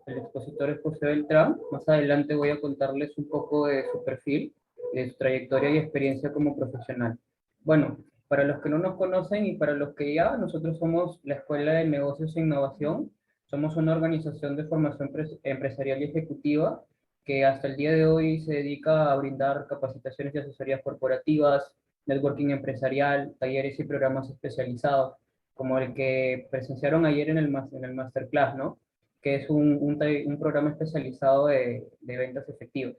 el expositor es José Beltrán. Más adelante voy a contarles un poco de su perfil, de su trayectoria y experiencia como profesional. Bueno, para los que no nos conocen y para los que ya, nosotros somos la Escuela de Negocios e Innovación. Somos una organización de formación empresarial y ejecutiva que hasta el día de hoy se dedica a brindar capacitaciones y asesorías corporativas, networking empresarial, talleres y programas especializados, como el que presenciaron ayer en el Masterclass, ¿no? Que es un programa especializado de ventas efectivas.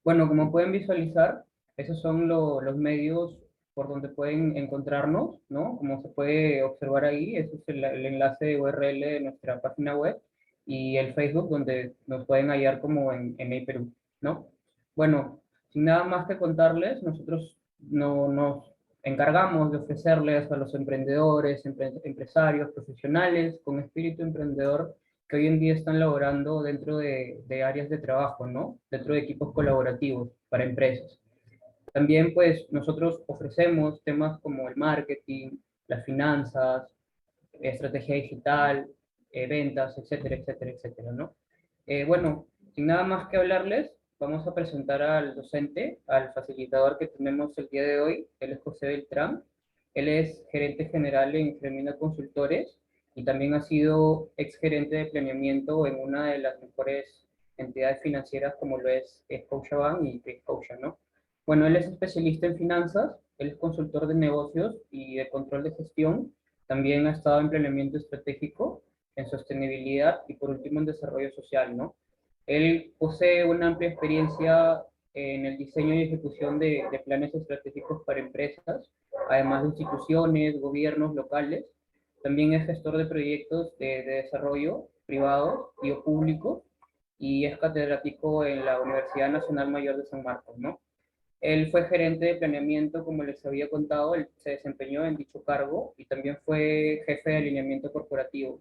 Bueno, como pueden visualizar, esos son los medios por donde pueden encontrarnos, ¿no? Como se puede observar ahí, ese es el enlace de URL de nuestra página web y el Facebook donde nos pueden hallar como en el Perú, ¿no? Bueno, sin nada más que contarles, nosotros no, nos encargamos de ofrecerles a los emprendedores, empresarios, profesionales con espíritu emprendedor que hoy en día están laborando dentro de áreas de trabajo, ¿no? Dentro de equipos colaborativos para empresas. También, pues, nosotros ofrecemos temas como el marketing, las finanzas, estrategia digital, ventas, etcétera, etcétera, etcétera, ¿no? Bueno, sin nada más que hablarles, vamos a presentar al docente, al facilitador que tenemos el día de hoy. Él es José Beltrán. Él es gerente general en Cremina Consultores y también ha sido exgerente de planeamiento en una de las mejores entidades financieras como lo es Scotiabank y Scotia, ¿no? Bueno, él es especialista en finanzas, él es consultor de negocios y de control de gestión. También ha estado en planeamiento estratégico, en sostenibilidad y por último en desarrollo social, ¿no? Él posee una amplia experiencia en el diseño y ejecución de planes estratégicos para empresas, además de instituciones, gobiernos locales. También es gestor de proyectos de desarrollo privados y o públicos y es catedrático en la Universidad Nacional Mayor de San Marcos, ¿no? Él fue gerente de planeamiento, como les había contado, él se desempeñó en dicho cargo y también fue jefe de alineamiento corporativo.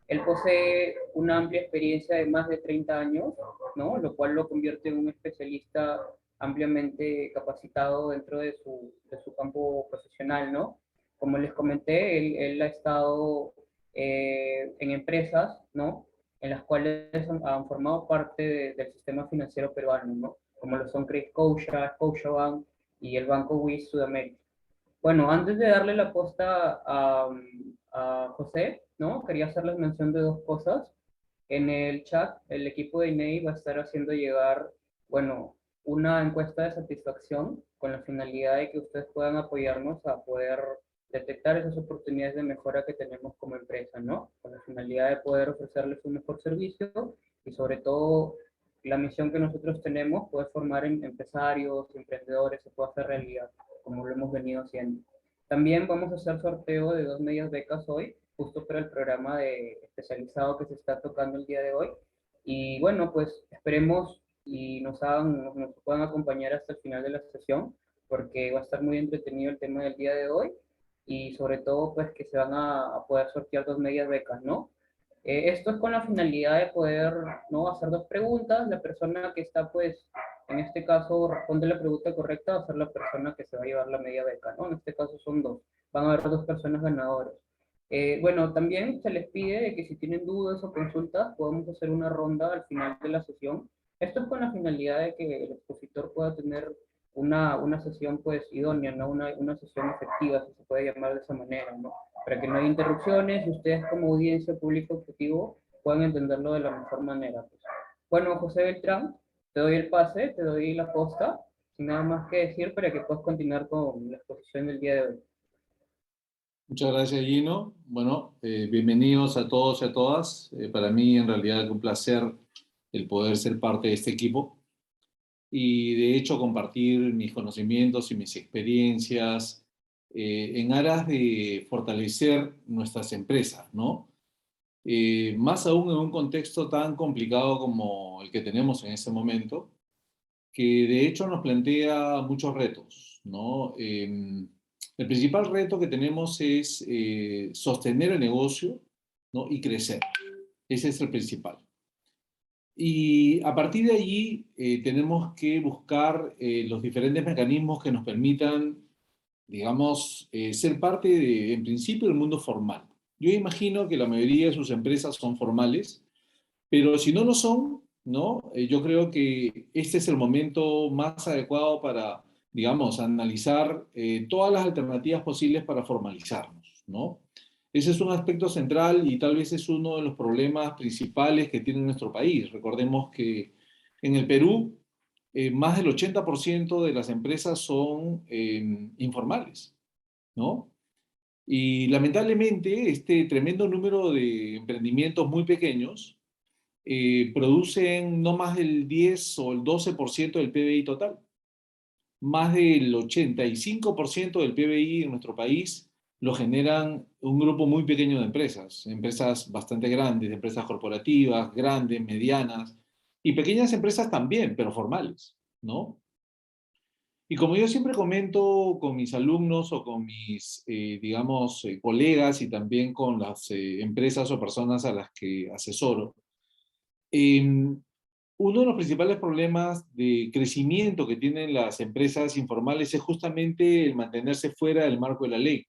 Él posee una amplia experiencia de más de 30 años, ¿no? Lo cual lo convierte en un especialista ampliamente capacitado dentro de su campo profesional, ¿no? Como les comenté, él ha estado en empresas, ¿no? En las cuales han formado parte del sistema financiero peruano, ¿no? Como lo son Scotia, Scotiabank y el Banco WIS Sudamérica. Bueno, antes de darle la posta a José, ¿no? Quería hacerles mención de dos cosas. En el chat, el equipo de INEI va a estar haciendo llegar, bueno, una encuesta de satisfacción con la finalidad de que ustedes puedan apoyarnos a poder detectar esas oportunidades de mejora que tenemos como empresa, ¿no? Con la finalidad de poder ofrecerles un mejor servicio y sobre todo la misión que nosotros tenemos, poder formar empresarios, emprendedores, se puede hacer realidad, como lo hemos venido haciendo. También vamos a hacer sorteo de 2 medias becas hoy, justo para el programa especializado que se está tocando el día de hoy. Y bueno, pues esperemos y nos puedan acompañar hasta el final de la sesión, porque va a estar muy entretenido el tema del día de hoy y sobre todo pues que se van a poder sortear 2 medias becas, ¿no? Esto es con la finalidad de poder, ¿no? Hacer 2 preguntas. La persona que está, pues, en este caso, responde la pregunta correcta, va a ser la persona que se va a llevar la media beca, ¿no? En este caso son dos. Van a haber 2 personas ganadoras. Bueno, también se les pide de que si tienen dudas o consultas, podamos hacer una ronda al final de la sesión. Esto es con la finalidad de que el expositor pueda tener una sesión, pues, idónea, ¿no? Una sesión efectiva, si se puede llamar de esa manera, ¿no? Para que no haya interrupciones y ustedes como audiencia, público objetivo, puedan entenderlo de la mejor manera, pues. Bueno, José Beltrán, te doy el pase, te doy la posta, sin nada más que decir para que puedas continuar con la exposición del día de hoy. Muchas gracias, Gino. Bueno, bienvenidos a todos y a todas. Para mí, en realidad, es un placer el poder ser parte de este equipo y, de hecho, compartir mis conocimientos y mis experiencias en aras de fortalecer nuestras empresas, ¿no? Más aún en un contexto tan complicado como el que tenemos en este momento, que de hecho nos plantea muchos retos, ¿no? El principal reto que tenemos es sostener el negocio, ¿no? Y crecer. Ese es el principal. Y a partir de allí tenemos que buscar los diferentes mecanismos que nos permitan, digamos, ser parte en principio, del mundo formal. Yo imagino que la mayoría de sus empresas son formales, Pero si no lo son, ¿no? Yo creo que este es el momento más adecuado para, digamos, analizar todas las alternativas posibles para formalizarnos, ¿no? Ese es un aspecto central y tal vez es uno de los problemas principales que tiene nuestro país. Recordemos que en el Perú, más del 80% de las empresas son informales, ¿no? Y lamentablemente este tremendo número de emprendimientos muy pequeños producen no más del 10 o el 12% del PBI total. Más del 85% del PBI en nuestro país lo generan un grupo muy pequeño de empresas, empresas bastante grandes, empresas corporativas, grandes, medianas, y pequeñas empresas también, pero formales, ¿no? Y como yo siempre comento con mis alumnos o con mis, digamos, colegas y también con las empresas o personas a las que asesoro, uno de los principales problemas de crecimiento que tienen las empresas informales es justamente el mantenerse fuera del marco de la ley,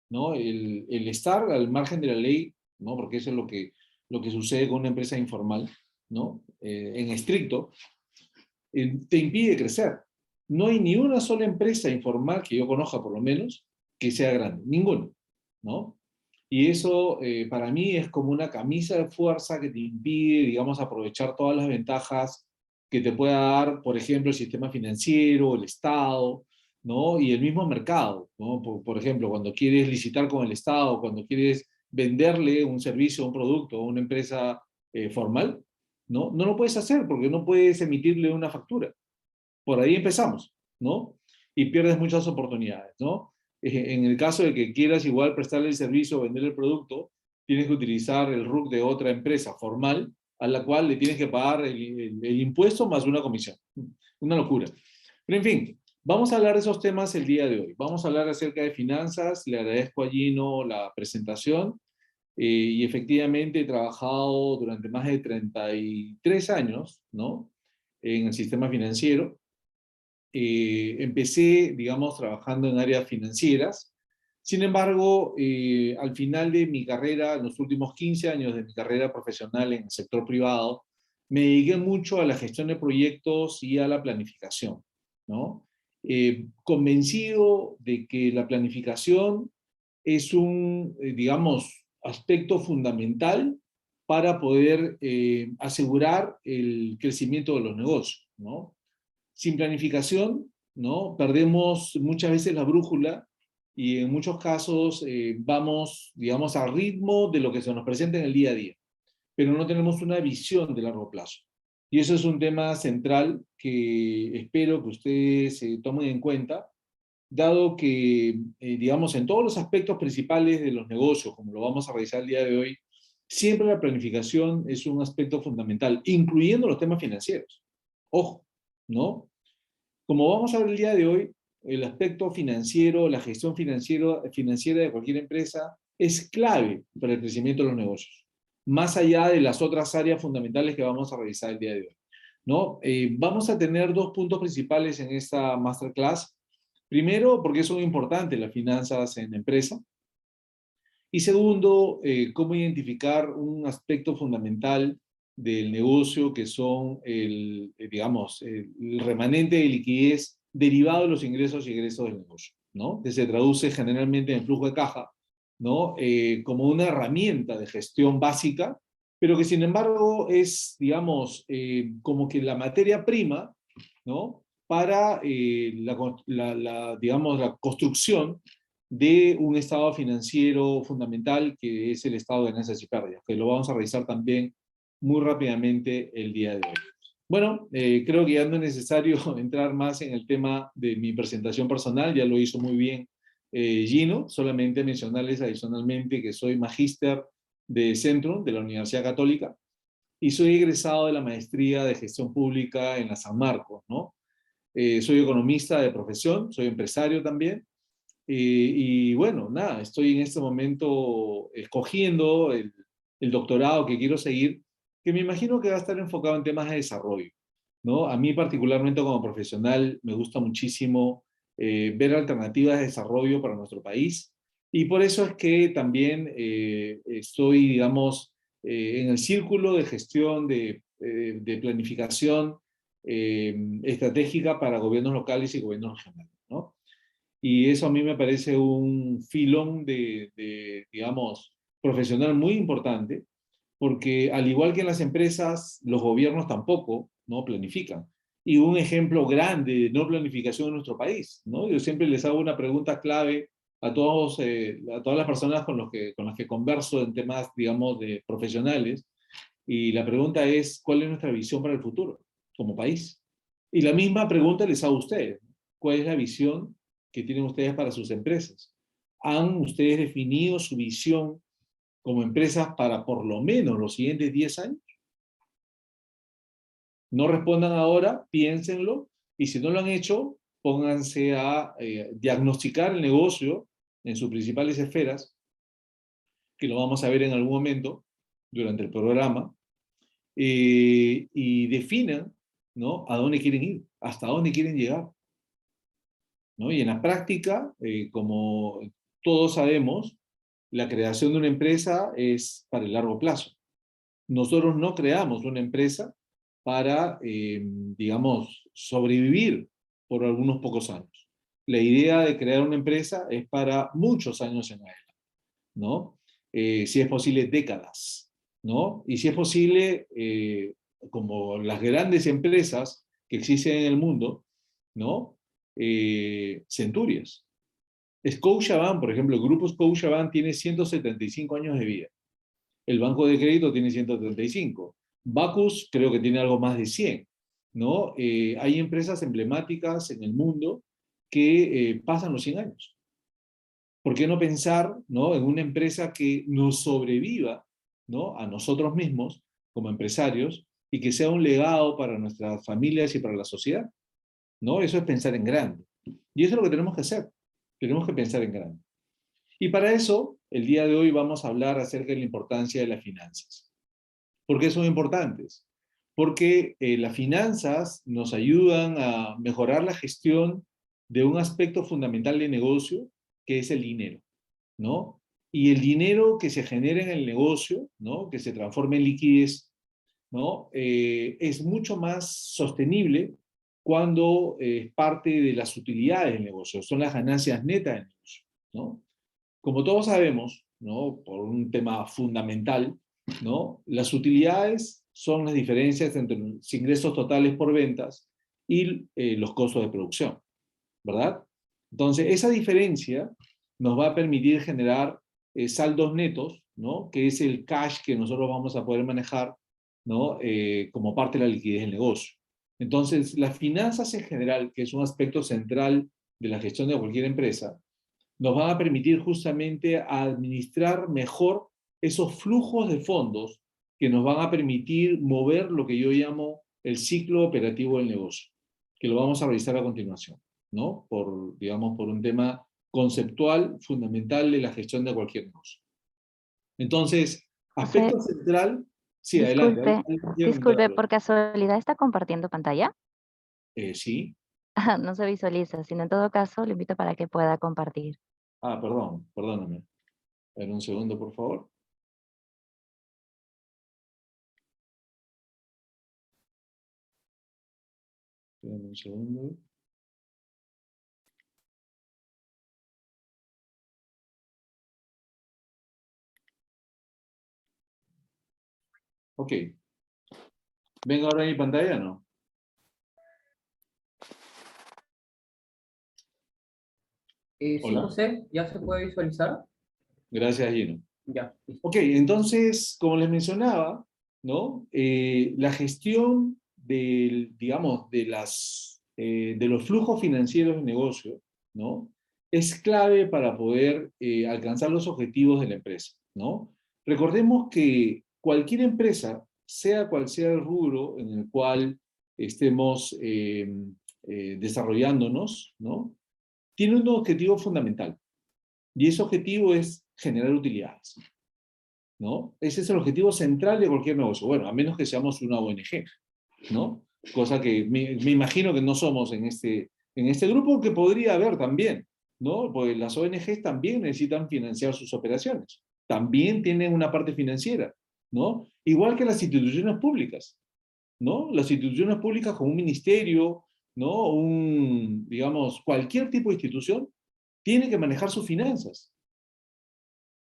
¿no? El estar al margen de la ley, ¿no? Porque eso es lo que sucede con una empresa informal, ¿no? En estricto, te impide crecer. No hay ni una sola empresa informal que yo conozca, por lo menos, que sea grande. Ninguna, ¿no? Y eso para mí es como una camisa de fuerza que te impide, digamos, aprovechar todas las ventajas que te pueda dar, por ejemplo, el sistema financiero, el Estado, ¿no? Y el mismo mercado, ¿no? Por ejemplo, cuando quieres licitar con el Estado, cuando quieres venderle un servicio, un producto a una empresa formal, ¿no? No lo puedes hacer porque no puedes emitirle una factura. Por ahí empezamos, ¿no? Y pierdes muchas oportunidades, ¿no? En el caso de que quieras igual prestarle el servicio o vender el producto, tienes que utilizar el RUC de otra empresa formal a la cual le tienes que pagar el impuesto más una comisión. Una locura. Pero en fin, vamos a hablar de esos temas el día de hoy. Vamos a hablar acerca de finanzas. Le agradezco a Gino la presentación. Y efectivamente he trabajado durante más de 33 años, ¿no? En el sistema financiero. Empecé, digamos, trabajando en áreas financieras. Sin embargo, al final de mi carrera, en los últimos 15 años de mi carrera profesional en el sector privado, me dediqué mucho a la gestión de proyectos y a la planificación, ¿no? Convencido de que la planificación es un, digamos, aspecto fundamental para poder asegurar el crecimiento de los negocios, ¿no? Sin planificación, ¿no? Perdemos muchas veces la brújula y en muchos casos vamos, digamos, al ritmo de lo que se nos presenta en el día a día, pero no tenemos una visión de largo plazo. Y eso es un tema central que espero que ustedes tomen en cuenta, dado que, digamos, en todos los aspectos principales de los negocios, como lo vamos a revisar el día de hoy, siempre la planificación es un aspecto fundamental, incluyendo los temas financieros. Ojo, ¿no? Como vamos a ver el día de hoy, el aspecto financiero, la gestión financiera de cualquier empresa es clave para el crecimiento de los negocios, más allá de las otras áreas fundamentales que vamos a revisar el día de hoy, ¿no? Vamos a tener dos puntos principales en esta masterclass. Primero, porque son importantes las finanzas en la empresa. Y segundo, cómo identificar un aspecto fundamental del negocio que son digamos, el remanente de liquidez derivado de los ingresos y egresos del negocio, ¿no? Que se traduce generalmente en flujo de caja, ¿no? Como una herramienta de gestión básica, pero que sin embargo es, digamos, como que la materia prima, ¿no? Para digamos, la construcción de un estado financiero fundamental que es el estado de ganancias y pérdidas, que lo vamos a revisar también muy rápidamente el día de hoy. Bueno, creo que ya no es necesario entrar más en el tema de mi presentación personal, ya lo hizo muy bien Gino, solamente mencionarles adicionalmente que soy magíster de Centrum, de la Universidad Católica, y soy egresado de la maestría de gestión pública en la San Marcos, ¿no? Soy economista de profesión, soy empresario también, y bueno, nada, estoy en este momento escogiendo el doctorado que quiero seguir, que me imagino que va a estar enfocado en temas de desarrollo, ¿no? A mí particularmente como profesional me gusta muchísimo ver alternativas de desarrollo para nuestro país y por eso es que también estoy, digamos, en el círculo de gestión de planificación estratégica para gobiernos locales y gobiernos regionales, ¿no? Y eso a mí me parece un filón digamos, profesional muy importante, porque al igual que en las empresas, los gobiernos tampoco, ¿no?, planifican. Y un ejemplo grande de no planificación en nuestro país, ¿no? Yo siempre les hago una pregunta clave a todas las personas con las que converso en temas, digamos, de profesionales, y la pregunta es, ¿cuál es nuestra visión para el futuro como país? Y la misma pregunta les hago a ustedes. ¿Cuál es la visión que tienen ustedes para sus empresas? ¿Han ustedes definido su visión como empresas para por lo menos los siguientes 10 años? No respondan ahora, piénsenlo, y si no lo han hecho, pónganse a diagnosticar el negocio en sus principales esferas, que lo vamos a ver en algún momento durante el programa, y definan, ¿no?, a dónde quieren ir, hasta dónde quieren llegar, ¿no? Y en la práctica, como todos sabemos, la creación de una empresa es para el largo plazo. Nosotros no creamos una empresa para, digamos, sobrevivir por algunos pocos años. La idea de crear una empresa es para muchos años en adelante, ¿no? Si es posible, décadas, ¿no? Y si es posible, como las grandes empresas que existen en el mundo, ¿no? Centurias. Scotiabank, por ejemplo, el grupo Scotiabank tiene 175 años de vida. El Banco de Crédito tiene 135. Bacus creo que tiene algo más de 100, ¿no? Hay empresas emblemáticas en el mundo que pasan los 100 años. ¿Por qué no pensar, ¿no?, en una empresa que nos sobreviva, ¿no?, a nosotros mismos como empresarios y que sea un legado para nuestras familias y para la sociedad, ¿no? Eso es pensar en grande. Y eso es lo que tenemos que hacer. Tenemos que pensar en grande. Y para eso, el día de hoy vamos a hablar acerca de la importancia de las finanzas. ¿Por qué son importantes? Porque las finanzas nos ayudan a mejorar la gestión de un aspecto fundamental de negocio, que es el dinero, ¿no? Y el dinero que se genera en el negocio, ¿no?, que se transforma en liquidez, ¿no?, es mucho más sostenible cuando es parte de las utilidades del negocio, son las ganancias netas del negocio, ¿no? Como todos sabemos, ¿no?, por un tema fundamental, ¿no?, las utilidades son las diferencias entre los ingresos totales por ventas y los costos de producción, ¿verdad? Entonces, esa diferencia nos va a permitir generar saldos netos, ¿no?, que es el cash que nosotros vamos a poder manejar, ¿no?, como parte de la liquidez del negocio. Entonces, las finanzas en general, que es un aspecto central de la gestión de cualquier empresa, nos van a permitir justamente administrar mejor esos flujos de fondos que nos van a permitir mover lo que yo llamo el ciclo operativo del negocio, que lo vamos a revisar a continuación, ¿no? Digamos, por un tema conceptual fundamental de la gestión de cualquier negocio. Entonces, José, aspecto central, sí, adelante. disculpe, disculpe, ¿por casualidad está compartiendo pantalla? Sí. No se visualiza, sino en todo caso lo invito para que pueda compartir. Perdón, perdóname. A ver, un segundo, por favor. Espérame un segundo. Ok. ¿Ven ahora en mi pantalla o no? Sí, Hola. José, ¿ya se puede visualizar? Gracias, Gino. Ya, listo. Ok, entonces, como les mencionaba, ¿no? La gestión digamos, de los flujos financieros del negocio, ¿no?, es clave para poder alcanzar los objetivos de la empresa, ¿no? Recordemos que cualquier empresa, sea cual sea el rubro en el cual estemos desarrollándonos, ¿no?, tiene un objetivo fundamental, y ese objetivo es generar utilidades, ¿no? Ese es el objetivo central de cualquier negocio. Bueno, a menos que seamos una ONG, ¿no? Cosa que me imagino que no somos en este grupo, que podría haber también, ¿no? Porque las ONGs también necesitan financiar sus operaciones. También tienen una parte financiera. ¿no? Igual que las instituciones públicas, ¿no? Las instituciones públicas como un ministerio, ¿no? Digamos, cualquier tipo de institución tiene que manejar sus finanzas.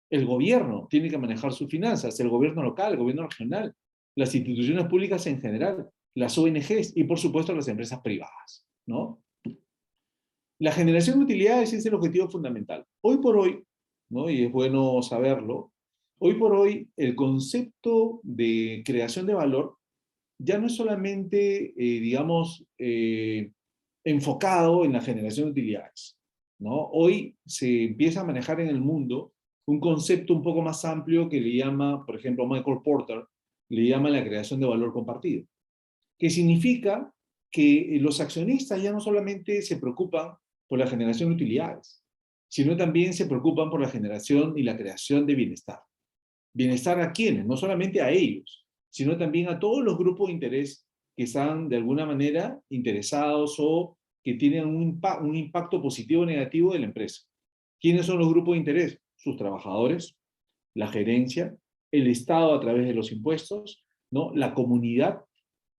El gobierno tiene que manejar sus finanzas, el gobierno local, el gobierno regional, las instituciones públicas en general, las ONGs y por supuesto las empresas privadas, ¿no? La generación de utilidades es el objetivo fundamental. Hoy por hoy, ¿no? Y es bueno saberlo, hoy por hoy el concepto de creación de valor ya no es solamente, digamos, enfocado en la generación de utilidades, ¿no? Hoy se empieza a manejar en el mundo un concepto un poco más amplio que le llama, por ejemplo, Michael Porter, le llama la creación de valor compartido, que significa que los accionistas ya no solamente se preocupan por la generación de utilidades, sino también se preocupan por la generación y la creación de bienestar. ¿Bienestar a quiénes? No solamente a ellos, sino también a todos los grupos de interés que están de alguna manera interesados o que tienen un impacto positivo o negativo de la empresa. ¿Quiénes son los grupos de interés? Sus trabajadores, la gerencia, el Estado a través de los impuestos, ¿no? La comunidad,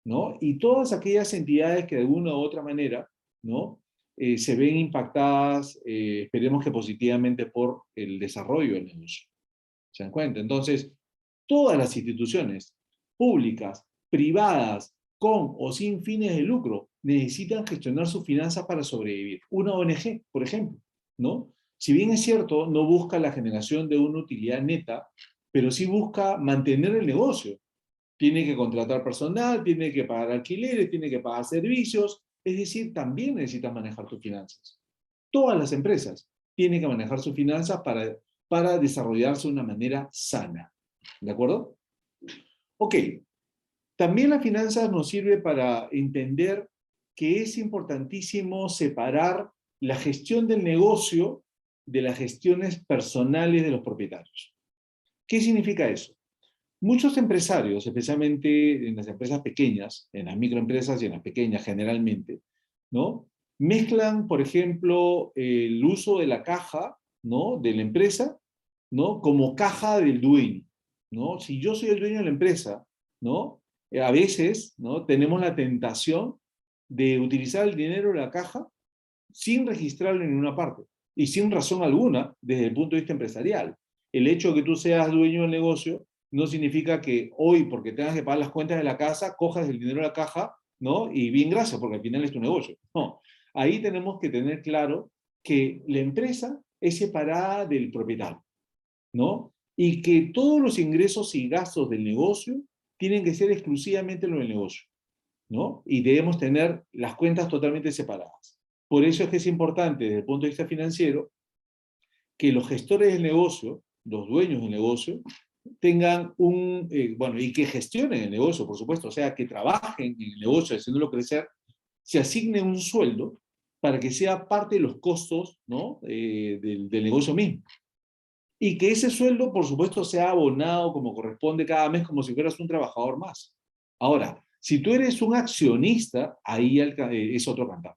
¿no? Y todas aquellas entidades que de alguna u otra manera, ¿no? Se ven impactadas, esperemos que positivamente, por el desarrollo del negocio. ¿Se dan cuenta? Entonces, todas las instituciones públicas, privadas, con o sin fines de lucro, necesitan gestionar sus finanzas para sobrevivir. Una ONG, por ejemplo, ¿no? Si bien es cierto, no busca la generación de una utilidad neta, pero sí busca mantener el negocio. Tiene que contratar personal, tiene que pagar alquileres, tiene que pagar servicios, es decir, también necesita manejar tus finanzas. Todas las empresas tienen que manejar sus finanzas para desarrollarse de una manera sana. ¿De acuerdo? Ok. También las finanzas nos sirve para entender que es importantísimo separar la gestión del negocio de las gestiones personales de los propietarios. ¿Qué significa eso? Muchos empresarios, especialmente en las empresas pequeñas, en las microempresas y en las pequeñas generalmente, ¿no? Mezclan, por ejemplo, el uso de la caja, ¿no? De la empresa, ¿no? Como caja del dueño, ¿no? Si yo soy el dueño de la empresa, ¿no? A veces, ¿no? Tenemos la tentación de utilizar el dinero de la caja sin registrarlo en una parte y sin razón alguna desde el punto de vista empresarial. El hecho de que tú seas dueño del negocio no significa que hoy, porque tengas que pagar las cuentas de la casa, cojas el dinero de la caja, ¿no? Y bien, gracias, porque al final es tu negocio. No. Ahí tenemos que tener claro que la empresa es separada del propietario, ¿no? Y que todos los ingresos y gastos del negocio tienen que ser exclusivamente lo del negocio, ¿no? Y debemos tener las cuentas totalmente separadas. Por eso es que es importante, desde el punto de vista financiero, que los gestores del negocio, los dueños del negocio, tengan bueno, y que gestionen el negocio, por supuesto, o sea, que trabajen en el negocio, haciéndolo crecer, se asigne un sueldo para que sea parte de los costos, ¿no? Del negocio mismo. Y que ese sueldo, por supuesto, sea abonado como corresponde cada mes, como si fueras un trabajador más. Ahora, si tú eres un accionista, ahí es otro cantar.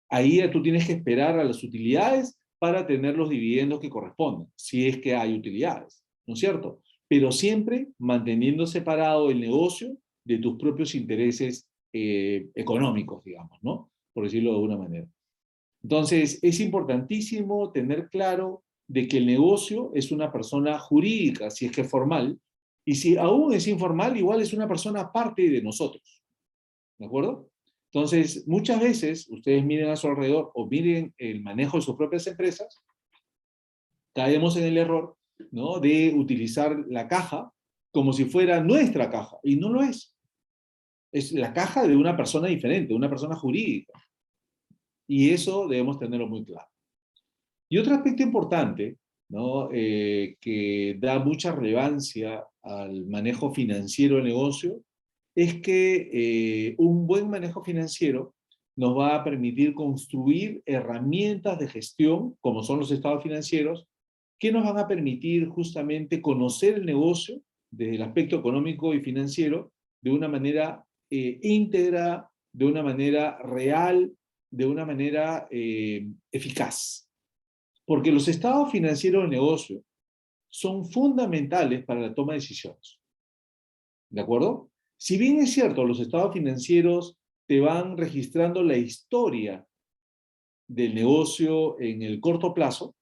Ahí tú tienes que esperar a las utilidades para tener los dividendos que corresponden, si es que hay utilidades, ¿no es cierto? Pero siempre manteniendo separado el negocio de tus propios intereses económicos, digamos, ¿no? Por decirlo de alguna manera. Entonces, es importantísimo tener claro de que el negocio es una persona jurídica, si es que es formal, y si aún es informal, igual es una persona aparte de nosotros. ¿De acuerdo? Entonces, muchas veces, ustedes miren a su alrededor o miren el manejo de sus propias empresas, caemos en el error, ¿no? De utilizar la caja como si fuera nuestra caja, y no lo es. Es la caja de una persona diferente, de una persona jurídica. Y eso debemos tenerlo muy claro. Y otro aspecto importante, ¿no? Que da mucha relevancia al manejo financiero del negocio, es que un buen manejo financiero nos va a permitir construir herramientas de gestión, como son los estados financieros, que nos van a permitir justamente conocer el negocio desde el aspecto económico y financiero de una manera íntegra, de una manera real, de una manera eficaz. Porque los estados financieros del negocio son fundamentales para la toma de decisiones. ¿De acuerdo? Si bien es cierto, los estados financieros te van registrando la historia del negocio en el corto plazo,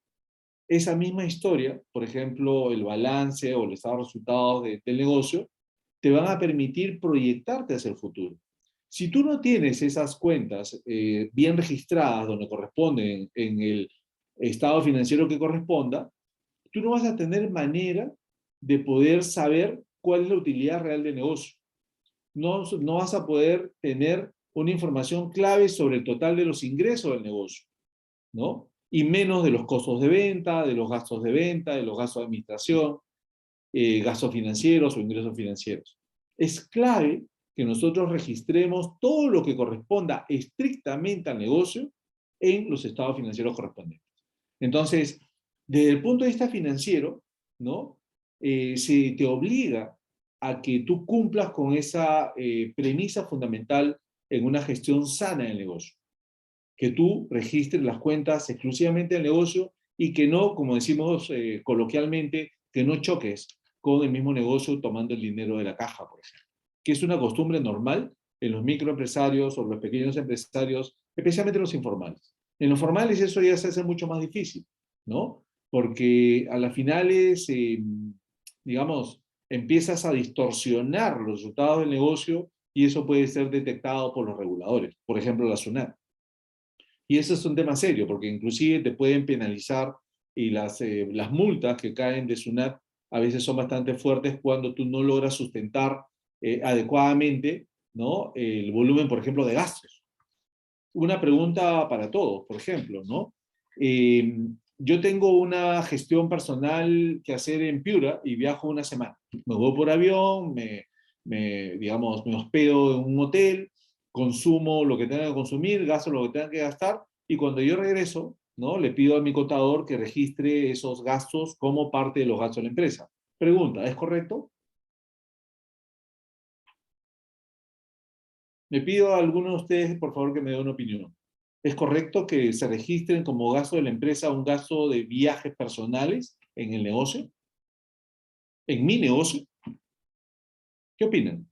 esa misma historia, por ejemplo, el balance o el estado de resultados del negocio, te van a permitir proyectarte hacia el futuro. Si tú no tienes esas cuentas bien registradas donde corresponden en el estado financiero que corresponda, tú no vas a tener manera de poder saber cuál es la utilidad real del negocio. No vas a poder tener una información clave sobre el total de los ingresos del negocio, ¿no? Y menos de los costos de venta, de los gastos de venta, de los gastos de administración, gastos financieros o ingresos financieros. Es clave que nosotros registremos todo lo que corresponda estrictamente al negocio en los estados financieros correspondientes. Entonces, desde el punto de vista financiero, ¿no? Se te obliga a que tú cumplas con esa premisa fundamental en una gestión sana del negocio. Que tú registres las cuentas exclusivamente del negocio y que no, como decimos coloquialmente, que no choques con el mismo negocio tomando el dinero de la caja, por ejemplo. Que es una costumbre normal en los microempresarios o los pequeños empresarios, especialmente los informales. En los formales eso ya se hace mucho más difícil, ¿no? Porque a las finales, digamos, empiezas a distorsionar los resultados del negocio y eso puede ser detectado por los reguladores, por ejemplo la SUNAT. Y eso es un tema serio, porque inclusive te pueden penalizar y las multas que caen de SUNAT a veces son bastante fuertes cuando tú no logras sustentar adecuadamente, ¿no? El volumen, por ejemplo, de gastos. Una pregunta para todos, por ejemplo, ¿no? Yo tengo una gestión personal que hacer en Piura y viajo una semana. Me voy por avión, digamos, me hospedo en un hotel, consumo lo que tenga que consumir, gasto lo que tenga que gastar, y cuando yo regreso, ¿no? Le pido a mi contador que registre esos gastos como parte de los gastos de la empresa. Pregunta, ¿es correcto? Me pido a alguno de ustedes, por favor, que me dé una opinión. ¿Es correcto que se registren como gasto de la empresa un gasto de viajes personales en el negocio? ¿En mi negocio? ¿Qué opinan?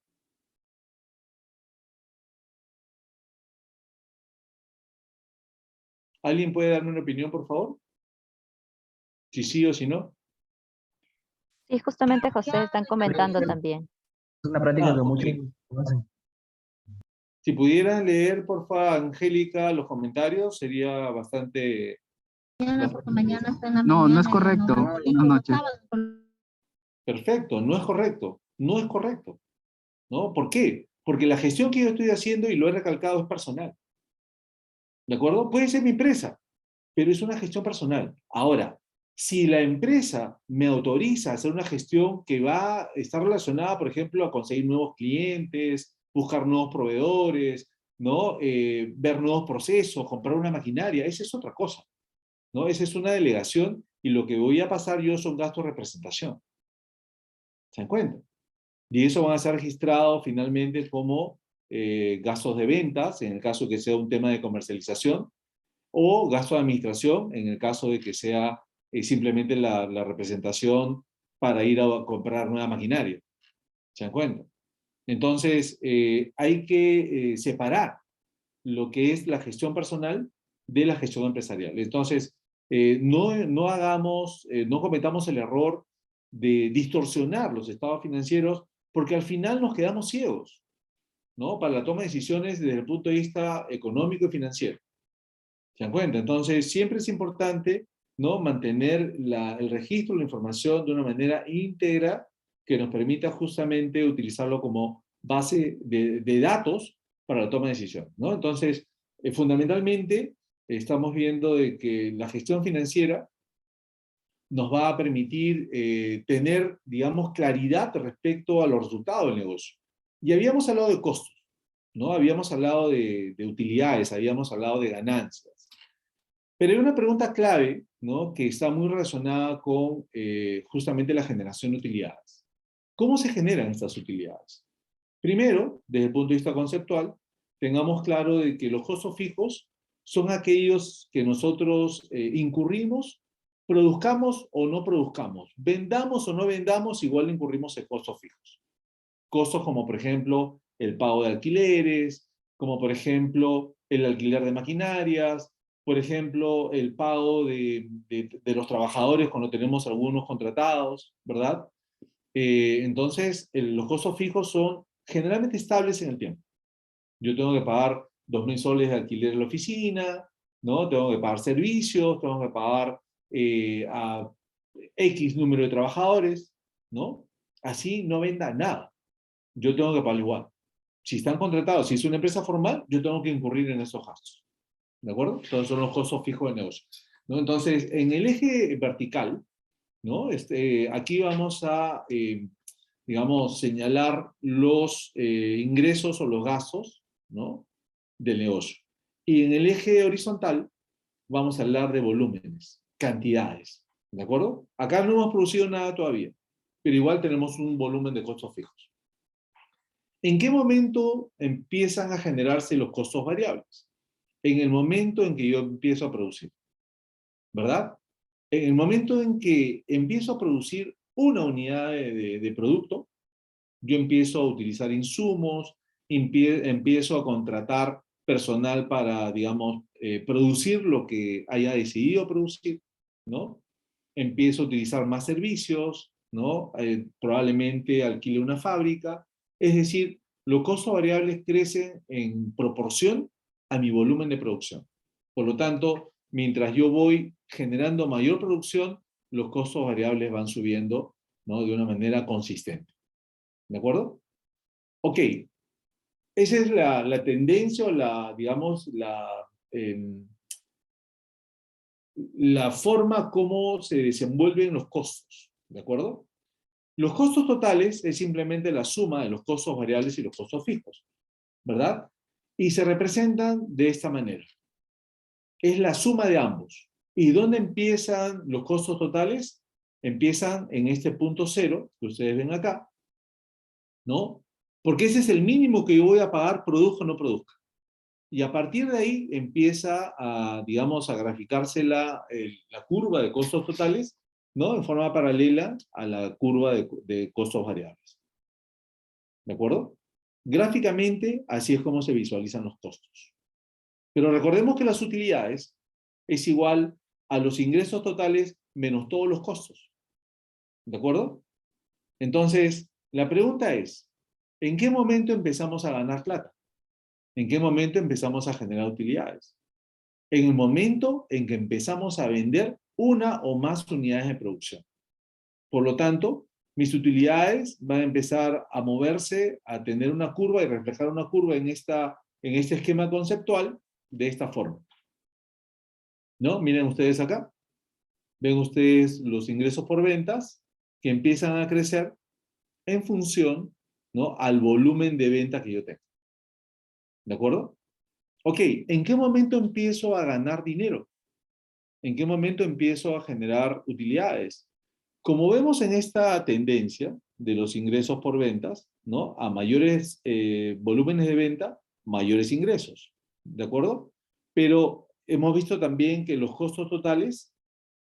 ¿Alguien puede darme una opinión, por favor? Si sí o si no. Sí, justamente José están comentando también. Es una práctica que Ok. muchos hacen. Si pudieran leer, por favor, Angélica, los comentarios, sería bastante... Porque mañana está en la No, no es mañana, correcto. y Buenas noches. sábado. Perfecto, no es correcto. No es correcto. ¿No? ¿Por qué? Porque la gestión que yo estoy haciendo, y lo he recalcado, es personal. ¿De acuerdo? Puede ser mi empresa, pero es una gestión personal. Ahora, si la empresa me autoriza a hacer una gestión que va a estar relacionada, por ejemplo, a conseguir nuevos clientes, buscar nuevos proveedores, ¿no? Ver nuevos procesos, comprar una maquinaria, esa es otra cosa, ¿no? Esa es una delegación y lo que voy a pasar yo son gastos de representación. ¿Se dan cuenta? Y eso van a ser registrados finalmente como gastos de ventas, en el caso que sea un tema de comercialización, o gasto de administración, en el caso de que sea simplemente la representación para ir a comprar nueva maquinaria. ¿Se dan cuenta? Entonces, hay que separar lo que es la gestión personal de la gestión empresarial. Entonces, no cometamos el error de distorsionar los estados financieros porque al final nos quedamos ciegos, ¿no? Para la toma de decisiones desde el punto de vista económico y financiero. ¿Se dan cuenta? Entonces, siempre es importante, ¿no? Mantener el registro, la información de una manera íntegra que nos permita justamente utilizarlo como base de datos para la toma de decisión, ¿no? Entonces, fundamentalmente, estamos viendo de que la gestión financiera nos va a permitir tener, digamos, claridad respecto a los resultados del negocio. Y habíamos hablado de costos, ¿no? Habíamos hablado de utilidades, habíamos hablado de ganancias. Pero hay una pregunta clave, ¿no? Que está muy relacionada con justamente la generación de utilidades. ¿Cómo se generan estas utilidades? Primero, desde el punto de vista conceptual, tengamos claro de que los costos fijos son aquellos que nosotros incurrimos, produzcamos o no produzcamos, vendamos o no vendamos, igual incurrimos en costos fijos. Costos como, por ejemplo, el pago de alquileres, como, por ejemplo, el alquiler de maquinarias, por ejemplo, el pago de los trabajadores cuando tenemos algunos contratados, ¿verdad? Entonces, los costos fijos son generalmente estables en el tiempo. Yo tengo que pagar 2.000 soles de alquiler en la oficina, ¿no? Tengo que pagar servicios, tengo que pagar a X número de trabajadores, ¿no? Así no venda nada. Yo tengo que pagar igual. Si están contratados, si es una empresa formal, yo tengo que incurrir en esos gastos. ¿De acuerdo? Entonces son los costos fijos de negocio, ¿no? Entonces, en el eje vertical, ¿no? Aquí vamos a, digamos, señalar los ingresos o los gastos, ¿no? Del negocio. Y en el eje horizontal vamos a hablar de volúmenes, cantidades, ¿de acuerdo? Acá no hemos producido nada todavía, pero igual tenemos un volumen de costos fijos. ¿En qué momento empiezan a generarse los costos variables? En el momento en que yo empiezo a producir, ¿verdad? En el momento en que empiezo a producir una unidad de producto, yo empiezo a utilizar insumos, empiezo a contratar personal para, digamos, producir lo que haya decidido producir, ¿no? Empiezo a utilizar más servicios, ¿no? Probablemente alquile una fábrica. Es decir, los costos variables crecen en proporción a mi volumen de producción. Por lo tanto, mientras yo voy generando mayor producción, los costos variables van subiendo, ¿no? De una manera consistente. ¿De acuerdo? Ok. Esa es la tendencia o digamos, la forma como se desenvuelven los costos. ¿De acuerdo? Los costos totales es simplemente la suma de los costos variables y los costos fijos, ¿verdad? Y se representan de esta manera. Es la suma de ambos. ¿Y dónde empiezan los costos totales? Empiezan en este punto cero, que ustedes ven acá, ¿no? Porque ese es el mínimo que yo voy a pagar, produzca o no produzca. Y a partir de ahí empieza a, digamos, a graficarse la curva de costos totales, ¿no? En forma paralela a la curva de costos variables. ¿De acuerdo? Gráficamente, así es como se visualizan los costos. Pero recordemos que las utilidades es igual a los ingresos totales menos todos los costos. ¿De acuerdo? Entonces, la pregunta es, ¿en qué momento empezamos a ganar plata? ¿En qué momento empezamos a generar utilidades? En el momento en que empezamos a vender una o más unidades de producción. Por lo tanto, mis utilidades van a empezar a moverse, a tener una curva y reflejar una curva en este esquema conceptual de esta forma. ¿No? Miren ustedes acá. Ven ustedes los ingresos por ventas que empiezan a crecer en función, ¿no?, al volumen de venta que yo tengo. ¿De acuerdo? Ok, ¿en qué momento empiezo a ganar dinero? ¿En qué momento empiezo a generar utilidades? Como vemos en esta tendencia de los ingresos por ventas, ¿no?, a mayores volúmenes de venta, mayores ingresos. ¿De acuerdo? Pero hemos visto también que los costos totales,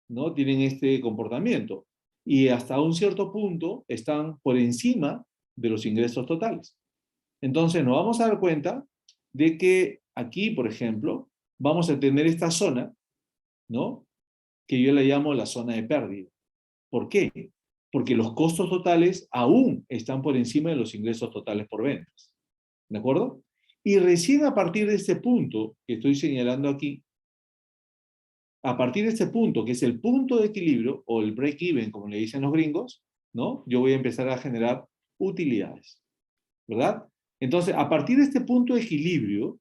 ¿no?, tienen este comportamiento. Y hasta un cierto punto están por encima de los ingresos totales. Entonces nos vamos a dar cuenta de que aquí, por ejemplo, vamos a tener esta zona, ¿no?, que yo la llamo la zona de pérdida. ¿Por qué? Porque los costos totales aún están por encima de los ingresos totales por ventas. ¿De acuerdo? Y recién a partir de este punto que estoy señalando aquí, a partir de este punto, que es el punto de equilibrio, o el break-even, como le dicen los gringos, ¿no?, yo voy a empezar a generar utilidades. ¿Verdad? Entonces, a partir de este punto de equilibrio,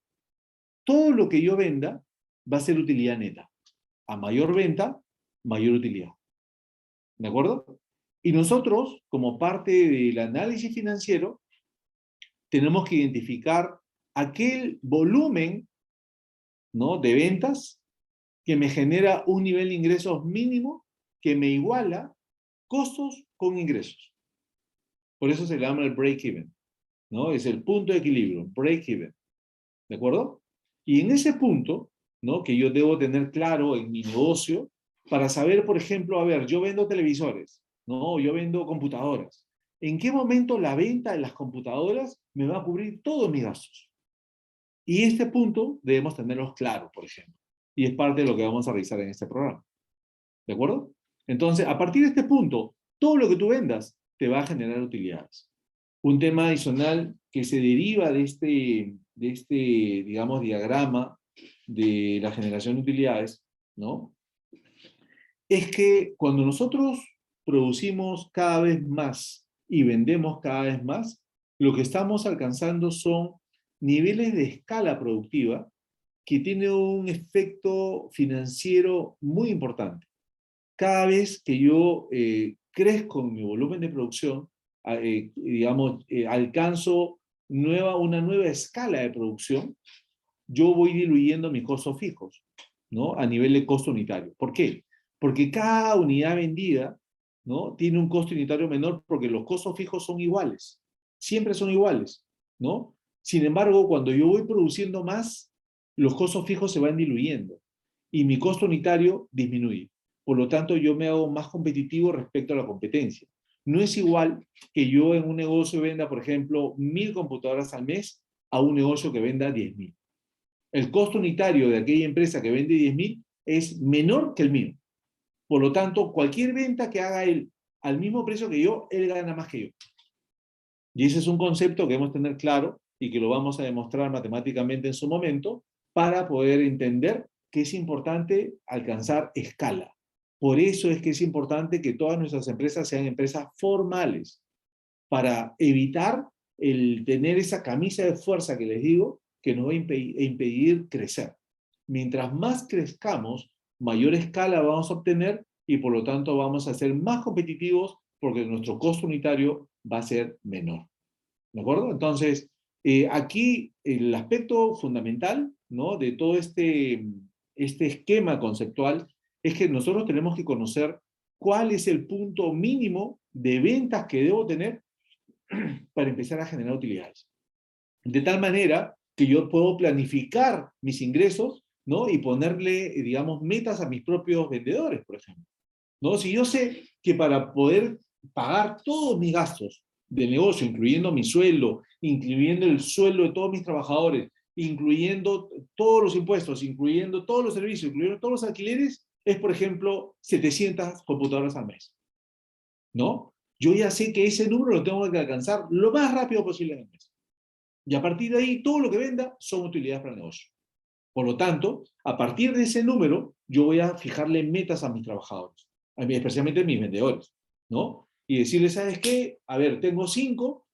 todo lo que yo venda va a ser utilidad neta. A mayor venta, mayor utilidad. ¿De acuerdo? Y nosotros, como parte del análisis financiero, tenemos que identificar aquel volumen, ¿no?, de ventas que me genera un nivel de ingresos mínimo que me iguala costos con ingresos. Por eso se le llama el break-even, ¿no? Es el punto de equilibrio, break-even. ¿De acuerdo? Y en ese punto, ¿no?, que yo debo tener claro en mi negocio, para saber, por ejemplo, a ver, yo vendo televisores, ¿no?, yo vendo computadoras. ¿en qué momento la venta de las computadoras me va a cubrir todos mis gastos? Y este punto debemos tenerlos claros, por ejemplo. Y es parte de lo que vamos a revisar en este programa. ¿De acuerdo? Entonces, a partir de este punto, todo lo que tú vendas te va a generar utilidades. Un tema adicional que se deriva de este, digamos, diagrama de la generación de utilidades, ¿no? Es que cuando nosotros producimos cada vez más y vendemos cada vez más, lo que estamos alcanzando son niveles de escala productiva que tiene un efecto financiero muy importante. Cada vez que yo crezco en mi volumen de producción, digamos, alcanzo una nueva escala de producción, yo voy diluyendo mis costos fijos, ¿no? A nivel de costo unitario. ¿Por qué? Porque cada unidad vendida, ¿no? Tiene un costo unitario menor porque los costos fijos son iguales. Siempre son iguales, ¿no? Sin embargo, cuando yo voy produciendo más, los costos fijos se van diluyendo y mi costo unitario disminuye. Por lo tanto, yo me hago más competitivo respecto a la competencia. No es igual que yo en un negocio venda, por ejemplo, 1.000 computadoras al mes a un negocio que venda 10.000. El costo unitario de aquella empresa que vende 10.000 es menor que el mío. Por lo tanto, cualquier venta que haga él al mismo precio que yo, él gana más que yo. Y ese es un concepto que debemos tener claro y que lo vamos a demostrar matemáticamente en su momento para poder entender que es importante alcanzar escala. Por eso es que es importante que todas nuestras empresas sean empresas formales, para evitar el tener esa camisa de fuerza que les digo, que nos va a impedir crecer. Mientras más crezcamos, mayor escala vamos a obtener y por lo tanto vamos a ser más competitivos porque nuestro costo unitario va a ser menor. ¿De acuerdo? Entonces, aquí el aspecto fundamental, ¿no?, de todo este esquema conceptual es que nosotros tenemos que conocer cuál es el punto mínimo de ventas que debo tener para empezar a generar utilidades. De tal manera que yo puedo planificar mis ingresos, ¿no?, y ponerle, digamos, metas a mis propios vendedores, por ejemplo, ¿no? Si yo sé que para poder pagar todos mis gastos del negocio, incluyendo mi sueldo, incluyendo el sueldo de todos mis trabajadores, incluyendo todos los impuestos, incluyendo todos los servicios, incluyendo todos los alquileres, es, por ejemplo, 700 computadoras al mes, ¿no? Yo ya sé que ese número lo tengo que alcanzar lo más rápido posible en el mes. Y a partir de ahí, todo lo que venda son utilidades para el negocio. Por lo tanto, a partir de ese número, yo voy a fijarle metas a mis trabajadores, especialmente a mis vendedores, ¿no? Y decirles, ¿sabes qué? A ver, tengo cinco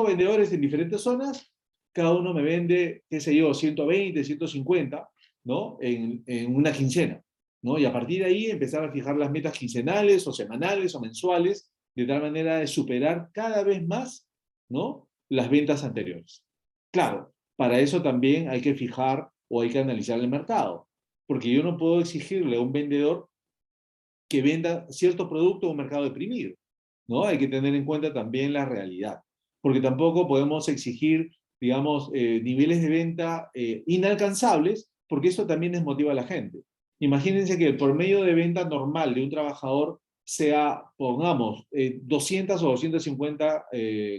vendedores en diferentes zonas, cada uno me vende, qué sé yo, 120, 150, ¿no? En una quincena, ¿no? Y a partir de ahí empezar a fijar las metas quincenales o semanales o mensuales, de tal manera de superar cada vez más, ¿no?, las ventas anteriores. Claro, para eso también hay que fijar o hay que analizar el mercado, porque yo no puedo exigirle a un vendedor que venda cierto producto a un mercado deprimido, ¿no? Hay que tener en cuenta también la realidad, porque tampoco podemos exigir, digamos, niveles de venta inalcanzables, porque eso también desmotiva a la gente. Imagínense que el promedio de venta normal de un trabajador sea, pongamos, 200 o 250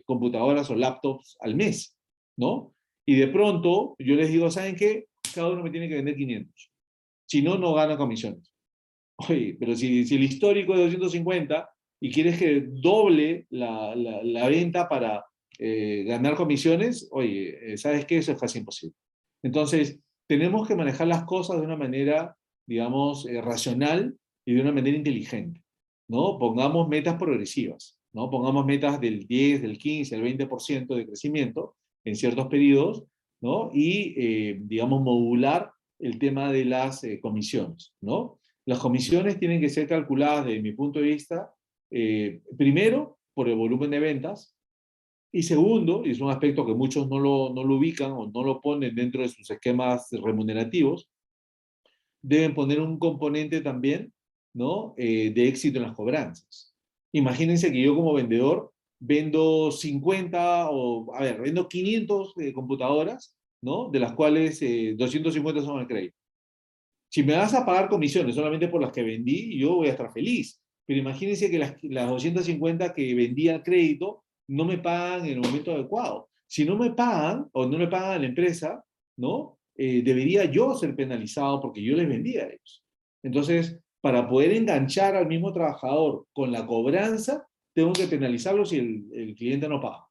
computadoras o laptops al mes, ¿no? Y de pronto yo les digo, ¿saben qué? Cada uno me tiene que vender 500. Si no, no gana comisiones. Oye, pero si el histórico es 250 y quieres que doble la venta para ganar comisiones, oye, ¿sabes qué? Eso es casi imposible. Entonces, tenemos que manejar las cosas de una manera, digamos, racional y de una manera inteligente, ¿no? Pongamos metas progresivas, ¿no? Pongamos metas del 10, del 15, del 20% de crecimiento en ciertos periodos, ¿no? Y, digamos, modular el tema de las comisiones, ¿no? Las comisiones tienen que ser calculadas, desde mi punto de vista, primero, por el volumen de ventas, y segundo, y es un aspecto que muchos no lo ubican o no lo ponen dentro de sus esquemas remunerativos, deben poner un componente también, ¿no?, de éxito en las cobranzas. Imagínense que yo como vendedor vendo 50 o, a ver, vendo 500 computadoras, ¿no?, de las cuales 250 son al crédito. Si me vas a pagar comisiones solamente por las que vendí, yo voy a estar feliz. Pero imagínense que las 250 que vendí al crédito no me pagan en el momento adecuado. Si no me pagan, o no le pagan a la empresa, ¿no? Debería yo ser penalizado porque yo les vendí a ellos. Entonces, para poder enganchar al mismo trabajador con la cobranza, tengo que penalizarlo si el cliente no paga,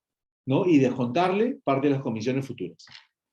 ¿no? Y descontarle parte de las comisiones futuras.